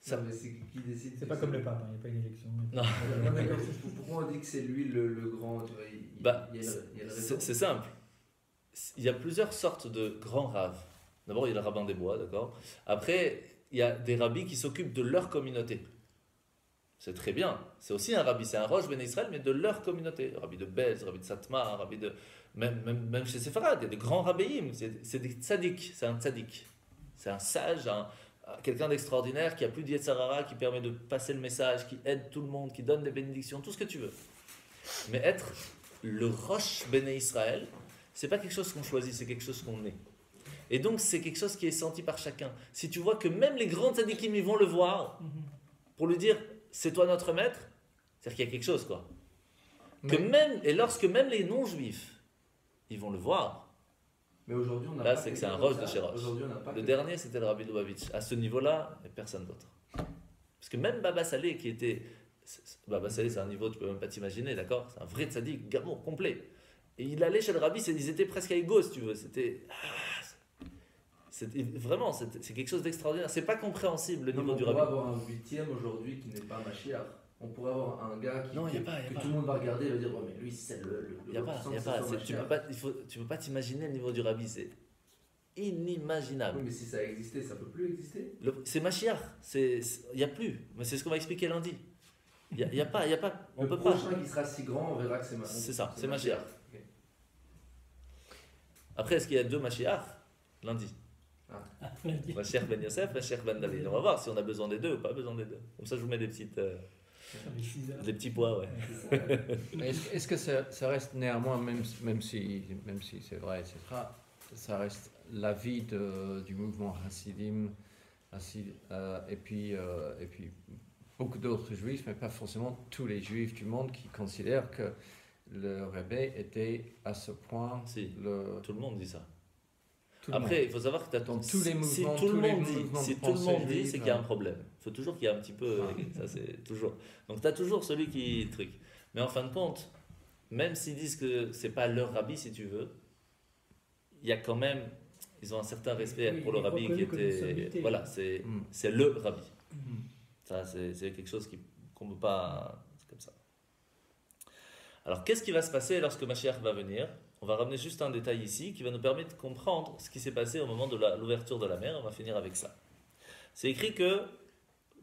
Ça- Non, mais c'est qui décide? C'est pas comme le pape, il n'y a pas une élection. Non. Ouais, mais pourquoi on dit que c'est lui le grand? Tu vois, Bah, il y a une raison. c'est simple. Il y a plusieurs sortes de grands rabbins. D'abord, il y a le rabbin des bois, d'accord. Après, il y a des rabbis qui s'occupent de leur communauté. C'est très bien. C'est aussi un rabbi, c'est un Rosh Ben Israël, mais de leur communauté. Rabbi de Bez, rabbi de Satmar, rabbi de... Même chez Sepharad, il y a des grands rabbis, c'est des tzaddik, c'est un tzaddik. C'est un sage, quelqu'un d'extraordinaire qui a plus d'Yetzarara, qui permet de passer le message, qui aide tout le monde, qui donne des bénédictions, tout ce que tu veux. Mais être le Rosh Ben Israël, c'est pas quelque chose qu'on choisit, c'est quelque chose qu'on est. Et donc c'est quelque chose qui est senti par chacun. Si tu vois que même les grands tzaddikim, ils vont le voir, pour lui dire, c'est toi notre maître, c'est-à-dire qu'il y a quelque chose, quoi. Et lorsque même les non-juifs, ils vont le voir. Mais aujourd'hui, on n'a Là, pas c'est que c'est un quelqu'un roche comme de ça. chez Roche. Aujourd'hui, on n'a pas Le quelqu'un- dernier, c'était le Rabbi Lubavitch. À ce niveau-là, il n'y a personne d'autre. Parce que même Baba Saleh, qui était... Baba Saleh, c'est un niveau, tu peux même pas t'imaginer, d'accord? C'est un vrai tzaddik, gamour, complet. Et il allait chez le Rabbi, ils étaient presque à égaux, si tu veux. Vraiment, c'est quelque chose d'extraordinaire. C'est pas compréhensible, le Non, niveau mais du on Rabbi. pourrait avoir un huitième aujourd'hui qui n'est pas Mashiach. On pourrait avoir un gars qui, Non, y a que, pas, y a que pas. tout le monde va regarder et va dire ouais, mais lui c'est le Il n'y a pas, sans il y a que ça pas. soit Tu Mashiach. peux pas t'imaginer le niveau du Rabbi, c'est inimaginable. Oui, mais si ça existait, ça peut plus exister. C'est Mashiach, il n'y a plus. Mais c'est ce qu'on va expliquer lundi. Il y a pas, on Le peut pas. prochain qui sera si grand, on verra que c'est Mashiach. C'est ça, c'est Mashiach. Ok. Après, est-ce qu'il y a deux Mashiach? Lundi. Ah, lundi. Mashiach Ben Yosef, Mashiach Ben David. On va voir si on a besoin des deux ou pas besoin des deux. Comme ça, je vous mets des petits poids, ouais. Mais est-ce que ça reste néanmoins, même si c'est vrai, etc., ça reste l'avis du mouvement Hasidim, et puis beaucoup d'autres juifs, mais pas forcément tous les juifs du monde qui considèrent que le Rebbe était à ce point Si. le... Tout le monde dit ça. tout le Après, il faut savoir que tu as Dans tous les si mouvements, tout le tous les monde dit, mouvements si de tout le pensée monde dit, juive, c'est qu'il y a un problème. Il faut toujours qu'il y ait un petit peu. Ça, c'est toujours. Donc, tu as toujours celui qui truc. Mais en fin de compte, même s'ils disent que c'est pas leur rabbi, si tu veux, il y a quand même. Ils ont un certain respect Oui, pour le il est rabbi qui reconnu comme une était. sommité. Voilà, c'est Mm. le rabbi. Ça, c'est quelque chose qu'on ne peut pas. C'est comme ça. Alors, qu'est-ce qui va se passer lorsque Mashiach va venir? On va ramener juste un détail ici qui va nous permettre de comprendre ce qui s'est passé au moment de l'ouverture de la mer. On va finir avec ça. C'est écrit que,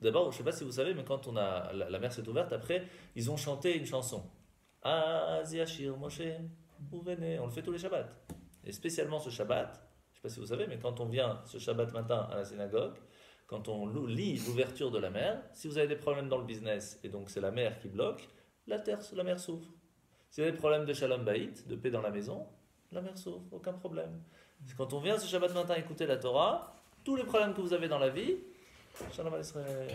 d'abord, je ne sais pas si vous savez, mais quand la mer s'est ouverte, après, ils ont chanté une chanson. Az Yashir Moshe, vous venez. On le fait tous les Shabbats. Et spécialement ce Shabbat, je ne sais pas si vous savez, mais quand on vient ce Shabbat matin à la synagogue, quand on lit l'ouverture de la mer, si vous avez des problèmes dans le business, et donc c'est la mer qui bloque, la mer s'ouvre. Si vous avez des problèmes de shalom bayit, de paix dans la maison, la mer s'ouvre, aucun problème. C'est quand on vient ce Shabbat matin écouter la Torah, tous les problèmes que vous avez dans la vie, shalom Israël.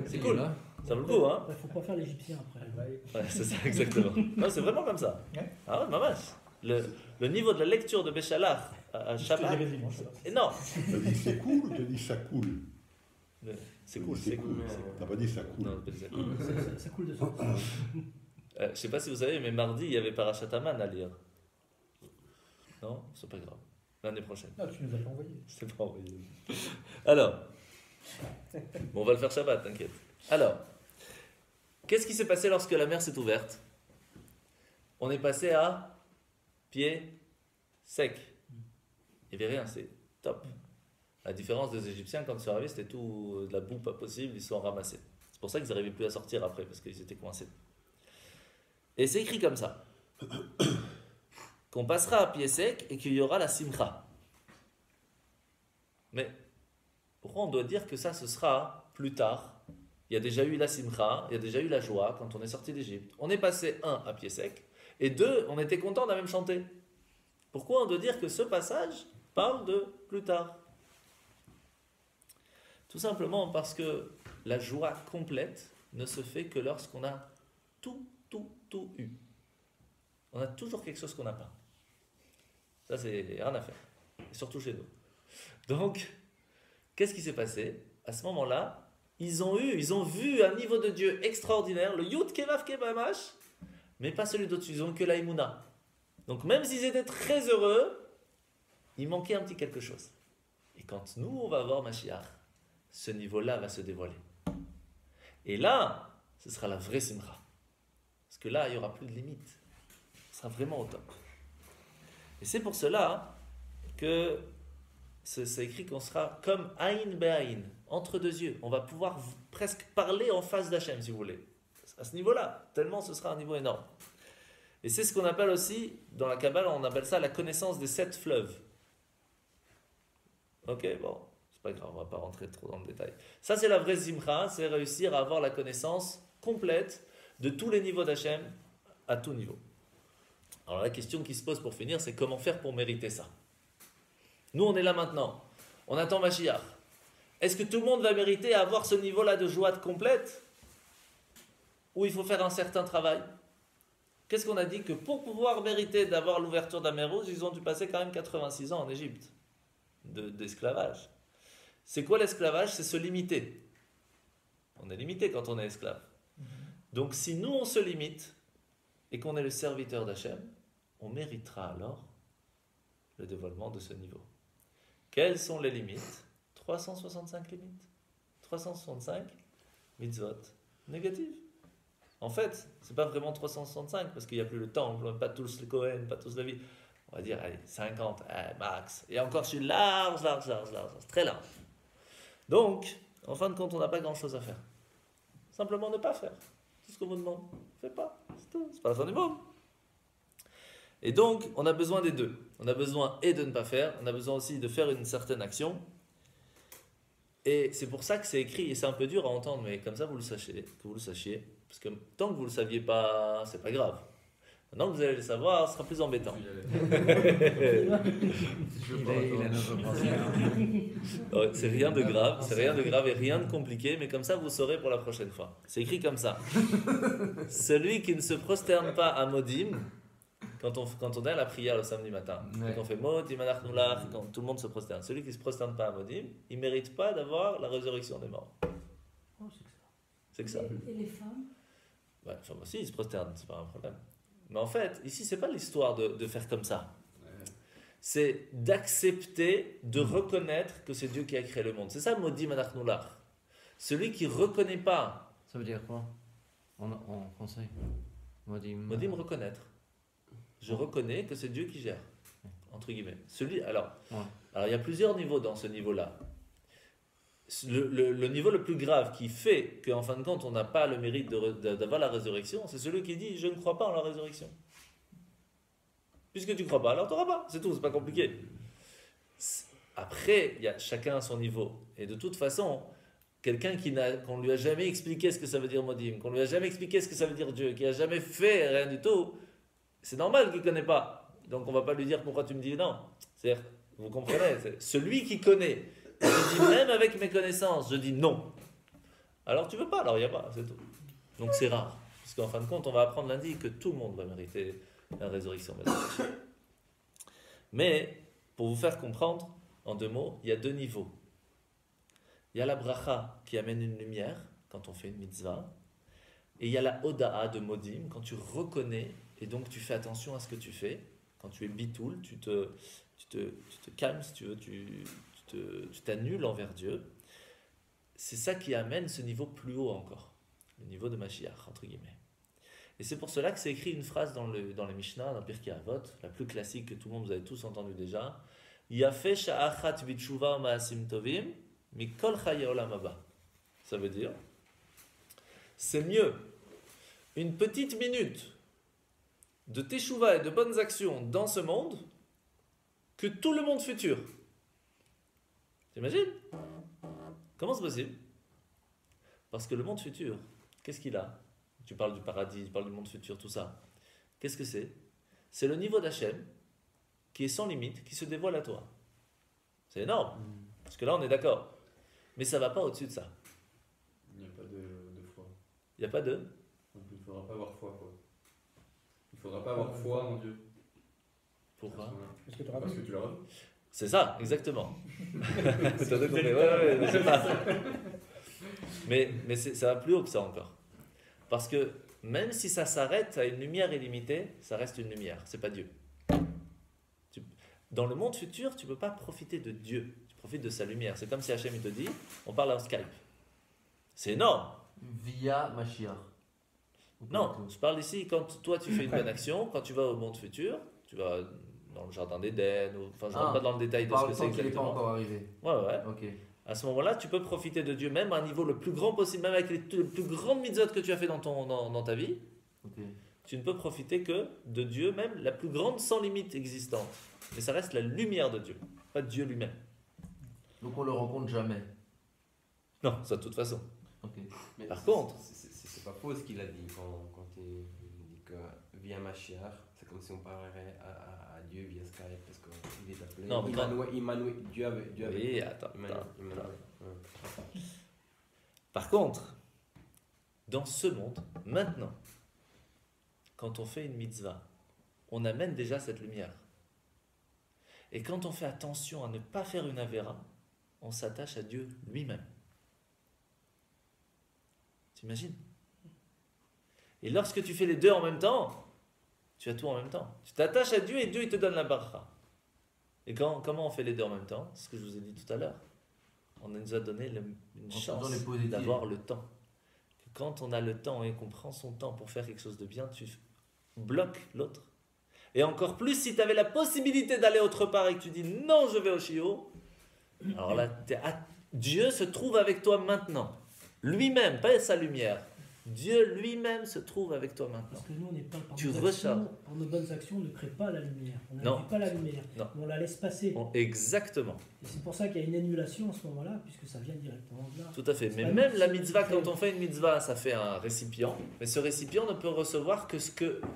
C'est cool, hein. ça vaut le coup, hein? Il ne faut pas faire l'égyptien après. Ouais, c'est ça, exactement. Non, c'est vraiment comme ça. Ouais. Ah ouais, mamash. Le niveau de la lecture de Béchalach à Shabbat. Et non, T'as dit c'est cool ou t'as dit ça coule? c'est cool, c'est cool. T'as pas dit ça coule. Non, c'est pas ça cool. Ça coule de source. Je ne sais pas si vous savez, mais mardi, il y avait Parashat Aman à lire. Non, c'est pas grave. L'année prochaine. Non, tu nous as pas envoyé. Je t'ai pas envoyé. Alors, bon, on va le faire Shabbat, t'inquiète. Alors, qu'est-ce qui s'est passé lorsque la mer s'est ouverte? On est passé à pied sec. Il n'y avait rien, c'est top. La différence des Égyptiens, quand ils sont arrivés, c'était tout de la boue pas possible, ils se sont ramassés. C'est pour ça qu'ils n'arrivaient plus à sortir après, parce qu'ils étaient coincés. Et c'est écrit comme ça, qu'on passera à pied sec et qu'il y aura la simcha. Mais pourquoi on doit dire que ça, ce sera plus tard? Il y a déjà eu la simcha, il y a déjà eu la joie quand on est sorti d'Égypte. On est passé, à pied sec, et deux, on était content de même chanter. Pourquoi on doit dire que ce passage parle de plus tard? Tout simplement parce que la joie complète ne se fait que lorsqu'on a tout eu. On a toujours quelque chose qu'on n'a pas. Ça, c'est rien à faire. Et surtout chez nous. Donc, qu'est-ce qui s'est passé? À ce moment-là, ils ont vu un niveau de Dieu extraordinaire, le Yud Kevav Kebamash, mais pas celui d'au-dessus. Ils ont que l'Aïmouna. Donc, même s'ils étaient très heureux, il manquait un petit quelque chose. Et quand nous, on va voir Mashiach, ce niveau-là va se dévoiler. Et là, ce sera la vraie simcha. Parce que là, il n'y aura plus de limite. Ce sera vraiment au top. Et c'est pour cela que c'est écrit qu'on sera comme Aïn Be'aïn, entre deux yeux. On va pouvoir presque parler en face d'Hachem, si vous voulez. à ce niveau-là, tellement ce sera un niveau énorme. Et c'est ce qu'on appelle aussi, dans la Kabbale, on appelle ça la connaissance des 7 fleuves. Ok, bon, c'est pas grave, on va pas rentrer trop dans le détail. Ça, c'est la vraie Zimcha, c'est réussir à avoir la connaissance complète de tous les niveaux d'Hachem à tout niveau. Alors la question qui se pose pour finir, c'est comment faire pour mériter ça. Nous, on est là maintenant, on attend Mashiach. Est-ce que tout le monde va mériter à avoir ce niveau-là de joie complète? Ou il faut faire un certain travail? Qu'est-ce qu'on a dit? Que pour pouvoir mériter d'avoir l'ouverture d'Amérouge, ils ont dû passer quand même 86 ans en Égypte d'esclavage. C'est quoi l'esclavage? C'est se limiter. On est limité quand on est esclave. Donc si nous on se limite et qu'on est le serviteur d'Hachem, on méritera alors le dévoilement de ce niveau. Quelles sont les limites? 365 limites. 365 mitzvot négatives. En fait, c'est pas vraiment 365 parce qu'il n'y a plus le temps, pas tous les Cohen, pas tous la vie. On va dire, allez, 50, max. Et encore, je suis large, très large. Donc, en fin de compte, on n'a pas grand-chose à faire. Simplement ne pas faire. C'est ce qu'on vous demande. Fais pas, c'est tout. C'est pas la fin du monde. Et donc, on a besoin des deux. On a besoin et de ne pas faire, on a besoin aussi de faire une certaine action. Et c'est pour ça que c'est écrit, et c'est un peu dur à entendre, mais comme ça vous le sachiez, que vous le sachiez, parce que tant que vous ne le saviez pas, c'est pas grave. Maintenant que vous allez le savoir, ce sera plus embêtant. C'est rien de grave, c'est rien de grave et rien de compliqué, mais comme ça vous saurez pour la prochaine fois. C'est écrit comme ça. Celui qui ne se prosterne pas à Modim, quand on est à la prière le samedi matin, quand on fait Modim, Anachnulach, quand tout le monde se prosterne, celui qui ne se prosterne pas à Modim, il ne mérite pas d'avoir la résurrection des morts. Oh, c'est que ça. Et les femmes? Ouais, les femmes aussi, ils se prosternent, c'est pas un problème. Mais en fait, ici, c'est pas l'histoire de faire comme ça. C'est d'accepter, de reconnaître que c'est Dieu qui a créé le monde. C'est ça, Modim Anachnulach. Celui qui ne reconnaît pas. Ça veut dire quoi en français? Modim, reconnaître. Je reconnais que c'est Dieu qui gère, entre guillemets. Alors, il y a plusieurs niveaux dans ce niveau-là. Le niveau le plus grave qui fait qu'en fin de compte, on n'a pas le mérite d'avoir la résurrection, c'est celui qui dit « je ne crois pas en la résurrection ». Puisque tu ne crois pas, alors tu n'auras pas. C'est tout, c'est pas compliqué. Après, il y a chacun à son niveau. Et de toute façon, quelqu'un qu'on lui a jamais expliqué ce que ça veut dire Modim, qu'on lui a jamais expliqué ce que ça veut dire Dieu, qui a jamais fait rien du tout, c'est normal qu'il ne connaît pas. Donc on ne va pas lui dire pourquoi tu me dis non. C'est-à-dire, vous comprenez, celui qui connaît, je dis même avec mes connaissances, je dis non. Alors tu veux pas, alors il n'y a pas, c'est tout. Donc c'est rare. Parce qu'en fin de compte, on va apprendre lundi que tout le monde va mériter la résurrection. Mais, pour vous faire comprendre, en 2 mots, il y a 2 niveaux. Il y a la bracha qui amène une lumière quand on fait une mitzvah. Et il y a la oda'a de Modim, quand tu reconnais et donc tu fais attention à ce que tu fais. Quand tu es bitoul, tu te calmes, si tu veux, tu t'annules envers Dieu. C'est ça qui amène ce niveau plus haut encore, le niveau de Mashiach, entre guillemets. Et c'est pour cela que c'est écrit une phrase dans les Mishnah, dans Pirkei Avot, la plus classique que tout le monde, vous avez tous entendu déjà. Yafeh sha'achat bitshuva ma'asim tovim, mikol chaye olam haba. Ça veut dire, c'est mieux une petite minute de teshuva et de bonnes actions dans ce monde que tout le monde futur. T'imagines? Comment c'est possible? Parce que le monde futur, qu'est-ce qu'il a? Tu parles du paradis, tu parles du monde futur, tout ça. Qu'est-ce que c'est? C'est le niveau d'Hachem qui est sans limite, qui se dévoile à toi. C'est énorme. Parce que là, on est d'accord. Mais ça ne va pas au-dessus de ça. Il n'y a pas de foi. Il n'y a pas de? Donc il ne faudra pas avoir foi, quoi. Il ne faudra pas avoir foi en Dieu. Pourquoi? Parce que tu Parce que tu l'auras. C'est ça, exactement. Ouais, c'est pas ça. Mais ça va plus haut que ça encore. Parce que même si ça s'arrête à une lumière illimitée, ça reste une lumière, c'est pas Dieu. Dans le monde futur, tu ne peux pas profiter de Dieu, tu profites de sa lumière. C'est comme si Hachem il te dit, on parle en Skype. C'est énorme. Via Mashiach. Non, je parle ici quand toi tu fais une bonne action, quand tu vas au monde futur, tu vas dans le jardin d'Éden, enfin je ne rentre pas dans le détail de ce que c'est exactement. Il n'est pas encore arrivé. Ouais. Ok. à ce moment-là, tu peux profiter de Dieu même à un niveau le plus grand possible, même avec les plus grandes mitzvot que tu as fait dans ta vie. Ok. Tu ne peux profiter que de Dieu même, la plus grande sans limite existante. Mais ça reste la lumière de Dieu, pas Dieu lui-même. Donc on le rencontre jamais. Non, ça de toute façon. Ok. Mais Par contre- c'est pas faux ce qu'il a dit quand il dit que via Mashiach, c'est comme si on parlerait à Dieu via Skype parce qu'il est appelé Non, mais quand- Emmanuel, Dieu avait. Oui, attends. Emmanuel. Ouais. Par contre, dans ce monde, maintenant, quand on fait une mitzvah, on amène déjà cette lumière. Et quand on fait attention à ne pas faire une avéra, on s'attache à Dieu lui-même. T'imagines? Et lorsque tu fais les deux en même temps, tu as tout en même temps. Tu t'attaches à Dieu et Dieu il te donne la barakha. Et comment on fait les deux en même temps? C'est ce que je vous ai dit tout à l'heure. On nous a donné une En chance faisant les positifs. d'avoir le temps. Que quand on a le temps et qu'on prend son temps pour faire quelque chose de bien, tu bloques l'autre. Et encore plus si tu avais la possibilité d'aller autre part et que tu dis non, je vais au Shio. Alors là, Dieu se trouve avec toi maintenant. Lui-même, pas sa lumière. Dieu lui-même se trouve avec toi maintenant. Parce que nous, on n'est pas par Tu nos recharges. actions, par nos bonnes actions, on ne crée pas la lumière. On Non. n'invite pas la lumière. Non. On la laisse passer. Exactement, Et c'est pour ça qu'il y a une annulation à ce moment-là, puisque ça vient directement de là. tout à fait. C'est Mais pas même nous, la c'est- mitzvah, quand on fait une mitzvah, ça fait un récipient. Mais ce récipient ne peut recevoir que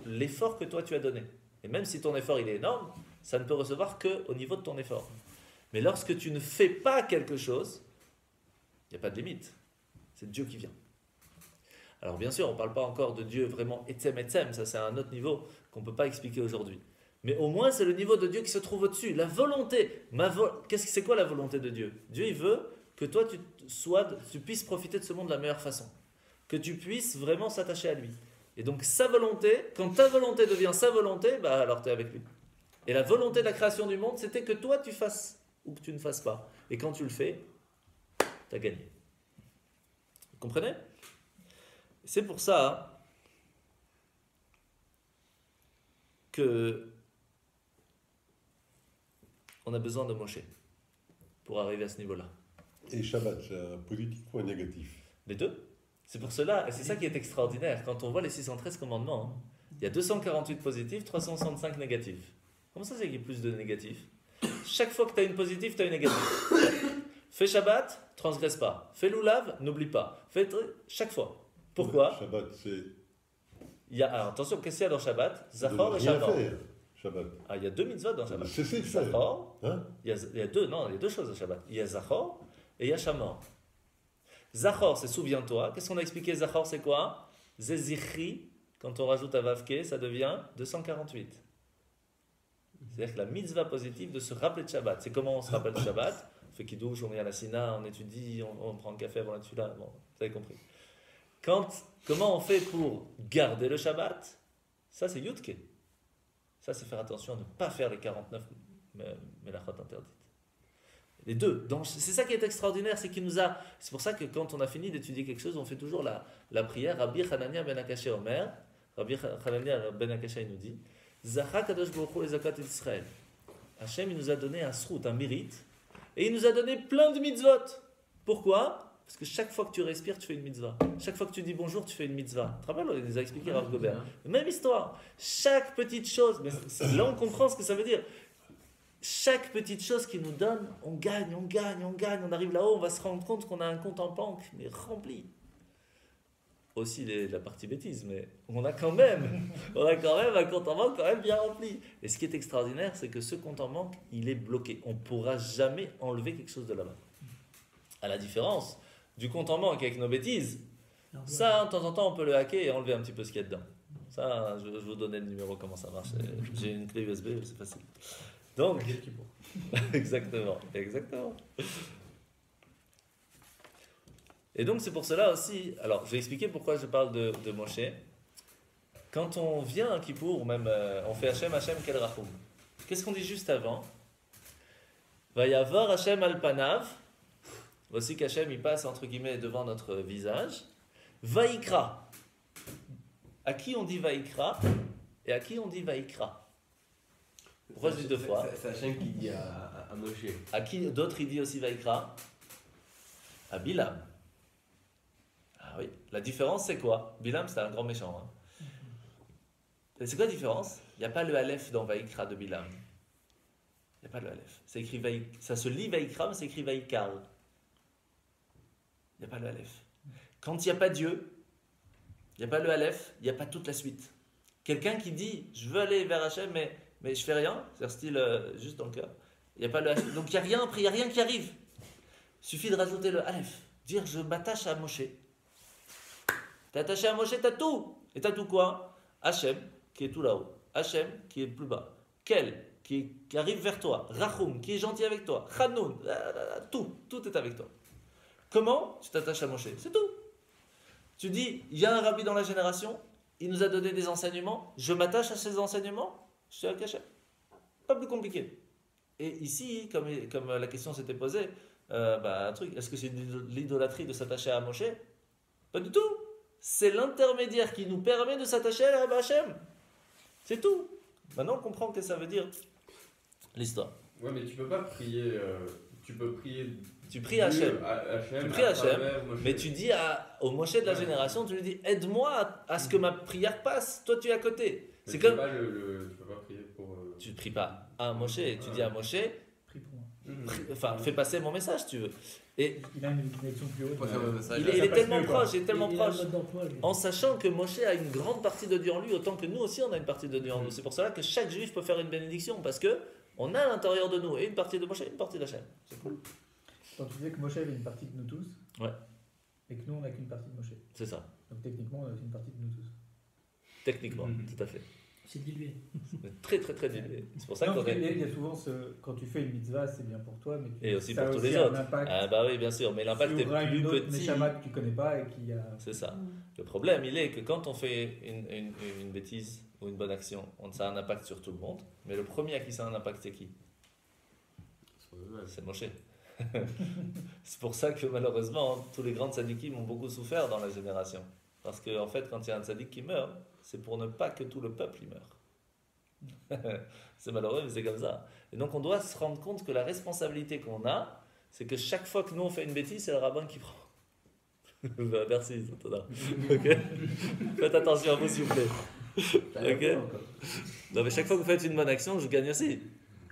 l'effort que toi tu as donné. Et même si ton effort il est énorme, ça ne peut recevoir qu'au niveau de ton effort. Mais lorsque tu ne fais pas quelque chose, il n'y a pas de limite. C'est Dieu qui vient. Alors bien sûr, on ne parle pas encore de Dieu vraiment etzem etzem, ça c'est un autre niveau qu'on ne peut pas expliquer aujourd'hui. Mais au moins c'est le niveau de Dieu qui se trouve au-dessus. La volonté, c'est quoi la volonté de Dieu? Dieu il veut que toi tu puisses profiter de ce monde de la meilleure façon. Que tu puisses vraiment s'attacher à lui. Et donc sa volonté, quand ta volonté devient sa volonté, bah alors tu es avec lui. Et la volonté de la création du monde, c'était que toi tu fasses ou que tu ne fasses pas. Et quand tu le fais, tu as gagné. Vous comprenez? C'est pour ça que on a besoin de Moshe pour arriver à ce niveau-là. Et Shabbat, c'est un positif ou un négatif? Les deux. C'est pour cela, et c'est ça qui est extraordinaire. Quand on voit les 613 commandements, hein, il y a 248 positifs, 365 négatifs. Comment ça, c'est qu'il y a plus de négatifs? Chaque fois que tu as une positive, tu as une négative. Fais Shabbat, transgresse pas. Fais Loulav, n'oublie pas. Chaque fois. Pourquoi? Shabbat, c'est alors, attention, qu'est-ce qu'il y a dans Shabbat? de Zachor et rien Shamor. faire. Shabbat. Ah, il y a deux mitzvot dans Shabbat. Cessez de faire. Zachor, Hein? il y a deux choses dans Shabbat. Il y a Zachor et il y a Shamor. Zachor, c'est souviens-toi. Qu'est-ce qu'on a expliqué? Zachor, c'est quoi? Zezichri, quand on rajoute à Vavke, ça devient 248. C'est-à-dire que la mitzvah positive de se rappeler de Shabbat. C'est comment on se rappelle de Shabbat? On fait kiddush, on est à la Sina, on étudie, on prend un café avant la tefila. Bon, vous avez compris. Comment on fait pour garder le Shabbat? Ça, c'est Yudke. Ça, c'est faire attention à ne pas faire les 49 melachot interdites. Les deux. C'est ça qui est extraordinaire, c'est qu'il nous a. C'est pour ça que quand on a fini d'étudier quelque chose, on fait toujours la prière. Rabbi Hanania ben Akashé Omer. Rabbi Hanania ben Akashé nous dit Zacha Kadosh Baruch Hu les zakat d'Israël. Hachem, il nous a donné un srout, un mérite, et il nous a donné plein de mitzvot. Pourquoi? Parce que chaque fois que tu respires, tu fais une mitzvah. Chaque fois que tu dis bonjour, tu fais une mitzvah. Tu te rappelles, on les a expliqué Rav Gobert. Même histoire. Chaque petite chose, mais là on comprend ce que ça veut dire. Chaque petite chose qu'il nous donne, on gagne, on gagne, on gagne. On arrive là-haut, on va se rendre compte qu'on a un compte en banque, mais rempli. Aussi la partie bêtise, mais on a quand même un compte en banque quand même bien rempli. Et ce qui est extraordinaire, c'est que ce compte en banque, il est bloqué. On ne pourra jamais enlever quelque chose de là-bas. À la différence du compte en banque avec nos bêtises, ça, de temps en temps, on peut le hacker et enlever un petit peu ce qu'il y a dedans. Ça, je vais vous donner le numéro, comment ça marche. J'ai une clé USB, c'est facile. Donc, exactement. Et donc, c'est pour cela aussi, alors, je vais expliquer pourquoi je parle de Moshe. Quand on vient à Kippour, ou même on fait Hachem Kel Rachum, qu'est-ce qu'on dit juste avant? Vayavar Hachem al panav. Voici qu'Hachem il passe entre guillemets devant notre visage. Vaïkra. À qui on dit Vaïkra et à qui on dit Vaïkra? Pourquoi je dis deux fois? C'est Hachem qui dit à Moshe. À qui d'autre il dit aussi Vaïkra? à Bilam. Ah oui, la différence c'est quoi? Bilam c'était un grand méchant. Hein. Et c'est quoi la différence? Il n'y a pas le Aleph dans Vaïkra de Bilam. Il n'y a pas le Aleph. C'est écrit ça se lit Vaïkra, mais c'est écrit Vaïkar. Il n'y a pas le Aleph. Quand il n'y a pas Dieu, il n'y a pas le Aleph, il n'y a pas toute la suite. Quelqu'un qui dit je veux aller vers Hachem, mais je fais rien, c'est-à-dire style juste dans le cœur. Il n'y a pas le Aleph. Donc il n'y a rien après, il n'y a rien qui arrive. Il suffit de rajouter le Aleph. Dire je m'attache à Moshe. T'es attaché à Moshe, t'as tout. Et t'as tout quoi? Hachem, qui est tout là-haut. Hachem, qui est plus bas. Kel, qui arrive vers toi. Rachum, qui est gentil avec toi. Chanoun, tout est avec toi. Comment tu t'attaches à Moshe? C'est tout. Tu dis, il y a un rabbi dans la génération, il nous a donné des enseignements, je m'attache à ces enseignements, je suis avec Hachem. Pas plus compliqué. Et ici, comme la question s'était posée, un truc, est-ce que c'est l'idolâtrie de s'attacher à Moshe? Pas du tout. C'est l'intermédiaire qui nous permet de s'attacher à Hachem. C'est tout. Maintenant, on comprend ce que ça veut dire l'histoire. Ouais, mais tu peux pas prier. Tu peux prier. Tu pries Hachem. Tu pries Hachem, mais tu dis au Moshe de la génération, tu lui dis aide-moi à ce que ma prière passe. Toi, tu es à côté. Mais C'est tu comme. Tu peux pas prier pour. Tu ne pries pas à Moshe, tu dis à Moshe, Prie pour moi. fais passer mon message, si tu veux. Et Il a une connexion plus haute. il est tellement proche, il est tellement Il a un proche. mode d'emploi, lui. En sachant que Moshe a une grande partie de Dieu en lui, autant que nous aussi on a une partie de Dieu en nous. C'est pour cela que chaque juif peut faire une bénédiction, parce que on a à l'intérieur de nous et une partie de Moshe et une partie d'Hachem. C'est cool. Quand tu disais que Moshe avait une partie de nous tous, Ouais. et que nous on n'a qu'une partie de Moshe. C'est ça, Donc techniquement on a aussi une partie de nous tous. techniquement, tout à fait. C'est dilué. Très très très dilué. C'est pour ça Non, qu'on parce qu'il est... y a souvent quand tu fais une mitzvah, c'est bien pour toi, mais Et aussi ça pour a tous les un autres. impact Ah bah oui, bien sûr, mais l'impact est sur plus une autre petit. Neshama que tu connais pas et qui a. C'est ça. Le problème, il est que quand on fait une bêtise ou une bonne action, ça a un impact sur tout le monde. Mais le premier à qui ça a un impact, c'est qui? C'est Moshe. C'est pour ça que malheureusement, tous les grands tzadikim ont beaucoup souffert dans la génération. Parce qu'en fait, quand il y a un tzadik qui meurt, c'est pour ne pas que tout le peuple y meure. C'est malheureux, mais c'est comme ça. Et donc on doit se rendre compte que la responsabilité qu'on a, c'est que chaque fois que nous on fait une bêtise, c'est le rabbin qui prend. Merci, Santana. Ok. Faites attention à vous, s'il vous plaît. Ok. Non, mais chaque fois que vous faites une bonne action, je gagne aussi.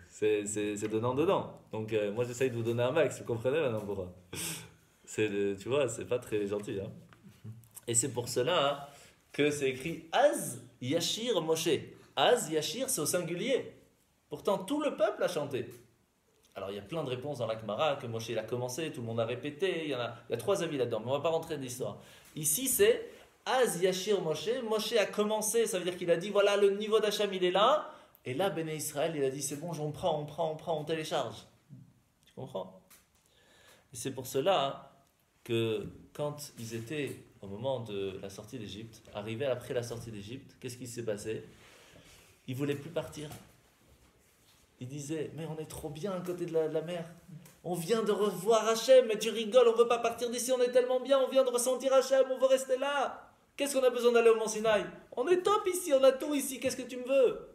C'est donnant-donnant. Donc moi j'essaye de vous donner un max, vous comprenez maintenant pourquoi? Tu vois, c'est pas très gentil. Hein. Et c'est pour cela hein, que c'est écrit Az Yashir Moshe. Az Yashir, c'est au singulier. Pourtant, tout le peuple a chanté. Alors il y a plein de réponses dans la Gemara que Moshe il a commencé, tout le monde a répété. Il y a 3 avis là-dedans, mais on ne va pas rentrer dans l'histoire. Ici c'est Az Yashir Moshe. Moshe a commencé, ça veut dire qu'il a dit voilà, le niveau d'Hacham il est là. Et là, Béné Israël, il a dit c'est bon, on prend, on télécharge. Tu comprends? Et c'est pour cela hein, que quand ils étaient au moment de la sortie d'Égypte, arrivés après la sortie d'Égypte, qu'est-ce qui s'est passé? Ils ne voulaient plus partir. Ils disaient mais on est trop bien à côté de la mer. On vient de revoir Hachem, mais tu rigoles, on ne veut pas partir d'ici, on est tellement bien, on vient de ressentir Hachem, on veut rester là. Qu'est-ce qu'on a besoin d'aller au Mont Sinaï? On est top ici, on a tout ici, qu'est-ce que tu me veux?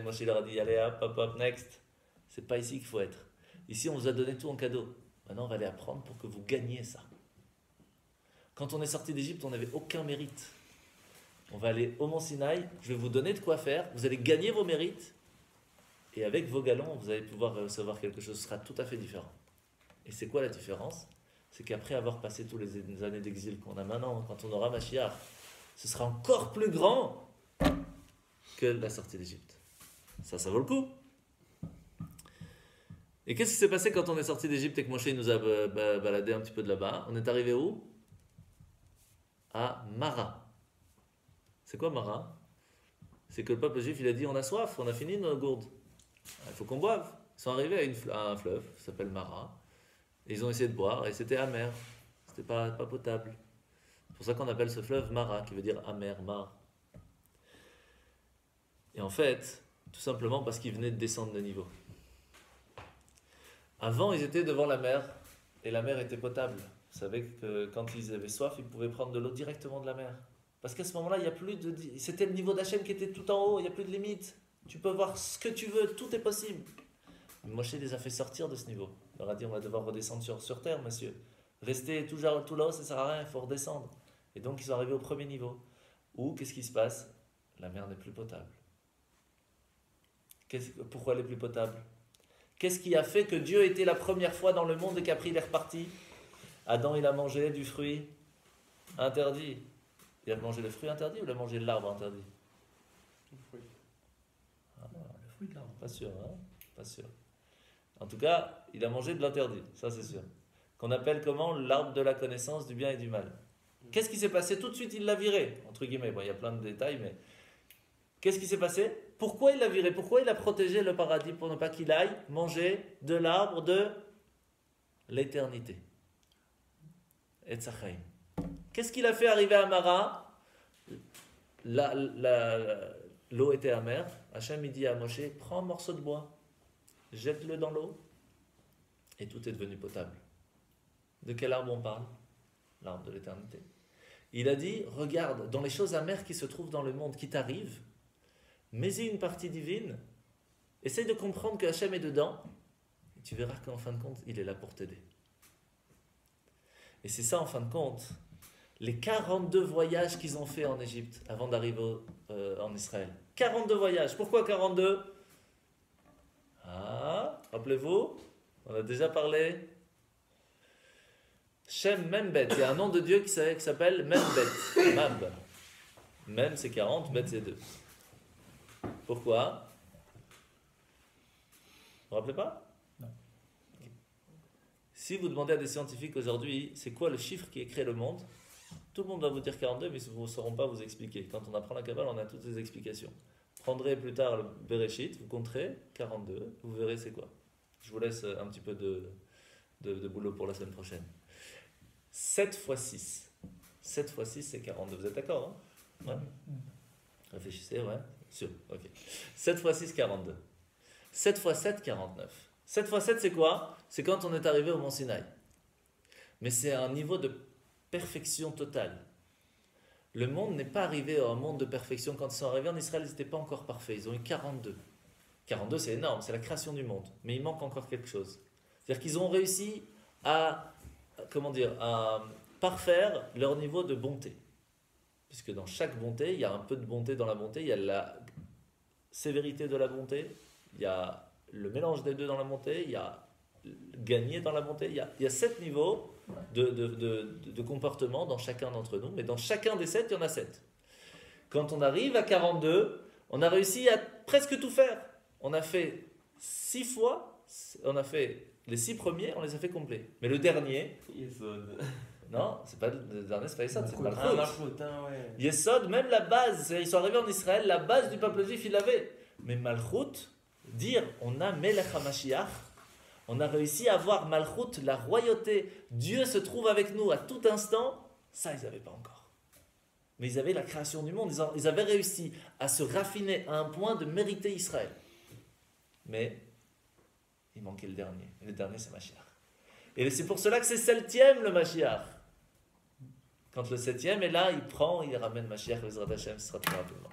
Moi, je leur ai dit, allez hop, next. C'est pas ici qu'il faut être. Ici, on vous a donné tout en cadeau. Maintenant, on va aller apprendre pour que vous gagniez ça. Quand on est sorti d'Égypte, on n'avait aucun mérite. On va aller au Mont Sinaï, je vais vous donner de quoi faire, vous allez gagner vos mérites, et avec vos galons, vous allez pouvoir recevoir quelque chose qui sera tout à fait différent. Et c'est quoi la différence? C'est qu'après avoir passé toutes les années d'exil qu'on a maintenant, quand on aura Mashiach, ce sera encore plus grand que la sortie d'Égypte. Ça vaut le coup. Et qu'est-ce qui s'est passé quand on est sorti d'Égypte et que Moshe nous a baladé un petit peu de là-bas? On est arrivé où? À Mara. C'est quoi Mara? C'est que le peuple juif, il a dit on a soif, on a fini nos gourdes. Il faut qu'on boive. Ils sont arrivés à un fleuve qui s'appelle Mara. Et ils ont essayé de boire et c'était amer. C'était pas potable. C'est pour ça qu'on appelle ce fleuve Mara, qui veut dire amer, mar. Et en fait, tout simplement parce qu'ils venaient de descendre de niveau. Avant, ils étaient devant la mer, et la mer était potable. Vous savez que quand ils avaient soif, ils pouvaient prendre de l'eau directement de la mer. Parce qu'à ce moment-là, il y a plus de... C'était le niveau d'Hachem qui était tout en haut, il n'y a plus de limite. Tu peux voir ce que tu veux, tout est possible. Moshe les a fait sortir de ce niveau. Il leur a dit, on va devoir redescendre sur terre, monsieur. Rester tout là-haut, ça sert à rien, il faut redescendre. Et donc, ils sont arrivés au premier niveau. Où, qu'est-ce qui se passe? La mer n'est plus potable. Pourquoi elle est plus potable? Qu'est-ce qui a fait que Dieu était la première fois dans le monde et qu'après il est reparti? Adam, il a mangé du fruit interdit. Il a mangé le fruit interdit ou il a mangé l'arbre interdit? Le fruit de l'arbre. Pas sûr, hein? Pas sûr. En tout cas, il a mangé de l'interdit, ça c'est sûr. Qu'on appelle comment? L'arbre de la connaissance du bien et du mal. Qu'est-ce qui s'est passé? Tout de suite, il l'a viré, entre guillemets. Bon, il y a plein de détails, mais qu'est-ce qui s'est passé? Pourquoi il l'a viré? Pourquoi il a protégé le paradis pour ne pas qu'il aille manger de l'arbre de l'éternité? Et Tzachaïm. Qu'est-ce qu'il a fait arriver à Mara? L'eau était amère. Hachem il dit à Moshe, prends un morceau de bois, jette-le dans l'eau, et tout est devenu potable. De quel arbre on parle? L'arbre de l'éternité. Il a dit, regarde, dans les choses amères qui se trouvent dans le monde, qui t'arrivent, mets-y une partie divine, essaye de comprendre que Hachem est dedans, et tu verras qu'en fin de compte, il est là pour t'aider. Et c'est ça, en fin de compte, les 42 voyages qu'ils ont fait en Égypte avant d'arriver en Israël. 42 voyages. Pourquoi 42? Ah, rappelez-vous, on a déjà parlé. Shem Membet, il y a un nom de Dieu qui s'appelle Membet. Mab. Mem c'est 40, Bet c'est 2. Pourquoi? Vous vous rappelez pas? Non. Okay. Si vous demandez à des scientifiques aujourd'hui, c'est quoi le chiffre qui a créé le monde? Tout le monde va vous dire 42, mais ils ne sauront pas vous expliquer. Quand on apprend la Kabbale, on a toutes les explications. Prendrez plus tard le Bereshit, vous compterez 42, vous verrez c'est quoi. Je vous laisse un petit peu de boulot pour la semaine prochaine. 7 fois 6. 7 fois 6, c'est 42. Vous êtes d'accord, hein? Ouais. Réfléchissez, ouais. Sûr, ok. 7 fois 6, 42. 7 fois 7, 49. 7 fois 7, c'est quoi? C'est quand on est arrivé au Mont Sinaï. Mais c'est un niveau de perfection totale. Le monde n'est pas arrivé à un monde de perfection. Quand ils sont arrivés en Israël, ils n'étaient pas encore parfaits. Ils ont eu 42. 42, c'est énorme, c'est la création du monde. Mais il manque encore quelque chose. C'est-à-dire qu'ils ont réussi à, à parfaire leur niveau de bonté. Puisque dans chaque bonté, il y a un peu de bonté dans la bonté, il y a la sévérité de la bonté, il y a le mélange des deux dans la bonté, il y a gagner dans la bonté, il y a 7 niveaux de comportement dans chacun d'entre nous, mais dans chacun des 7, il y en a 7. Quand on arrive à 42, on a réussi à presque tout faire. On a fait 6 fois, on a fait les 6 premiers, on les a fait complets. Mais le dernier, Yesod. non, c'est pas le dernier, c'est pas Yesod, c'est Ah, Malchut. Malchut, hein, ouais. Yesod, même la base, ils sont arrivés en Israël, la base du peuple juif, ils l'avaient. Mais Malchut, dire on a Melech HaMashiach, on a réussi à avoir Malchut, la royauté, Dieu se trouve avec nous à tout instant, ça ils n'avaient pas encore. Mais ils avaient la création du monde, ils avaient réussi à se raffiner à un point de mériter Israël. Mais il manquait le dernier, et le dernier c'est Mashiach. Et c'est pour cela que c'est 7e le Mashiach. Quand le 7e est là, il ramène Mashiach, Bezrat Hashem, ce sera très rapidement.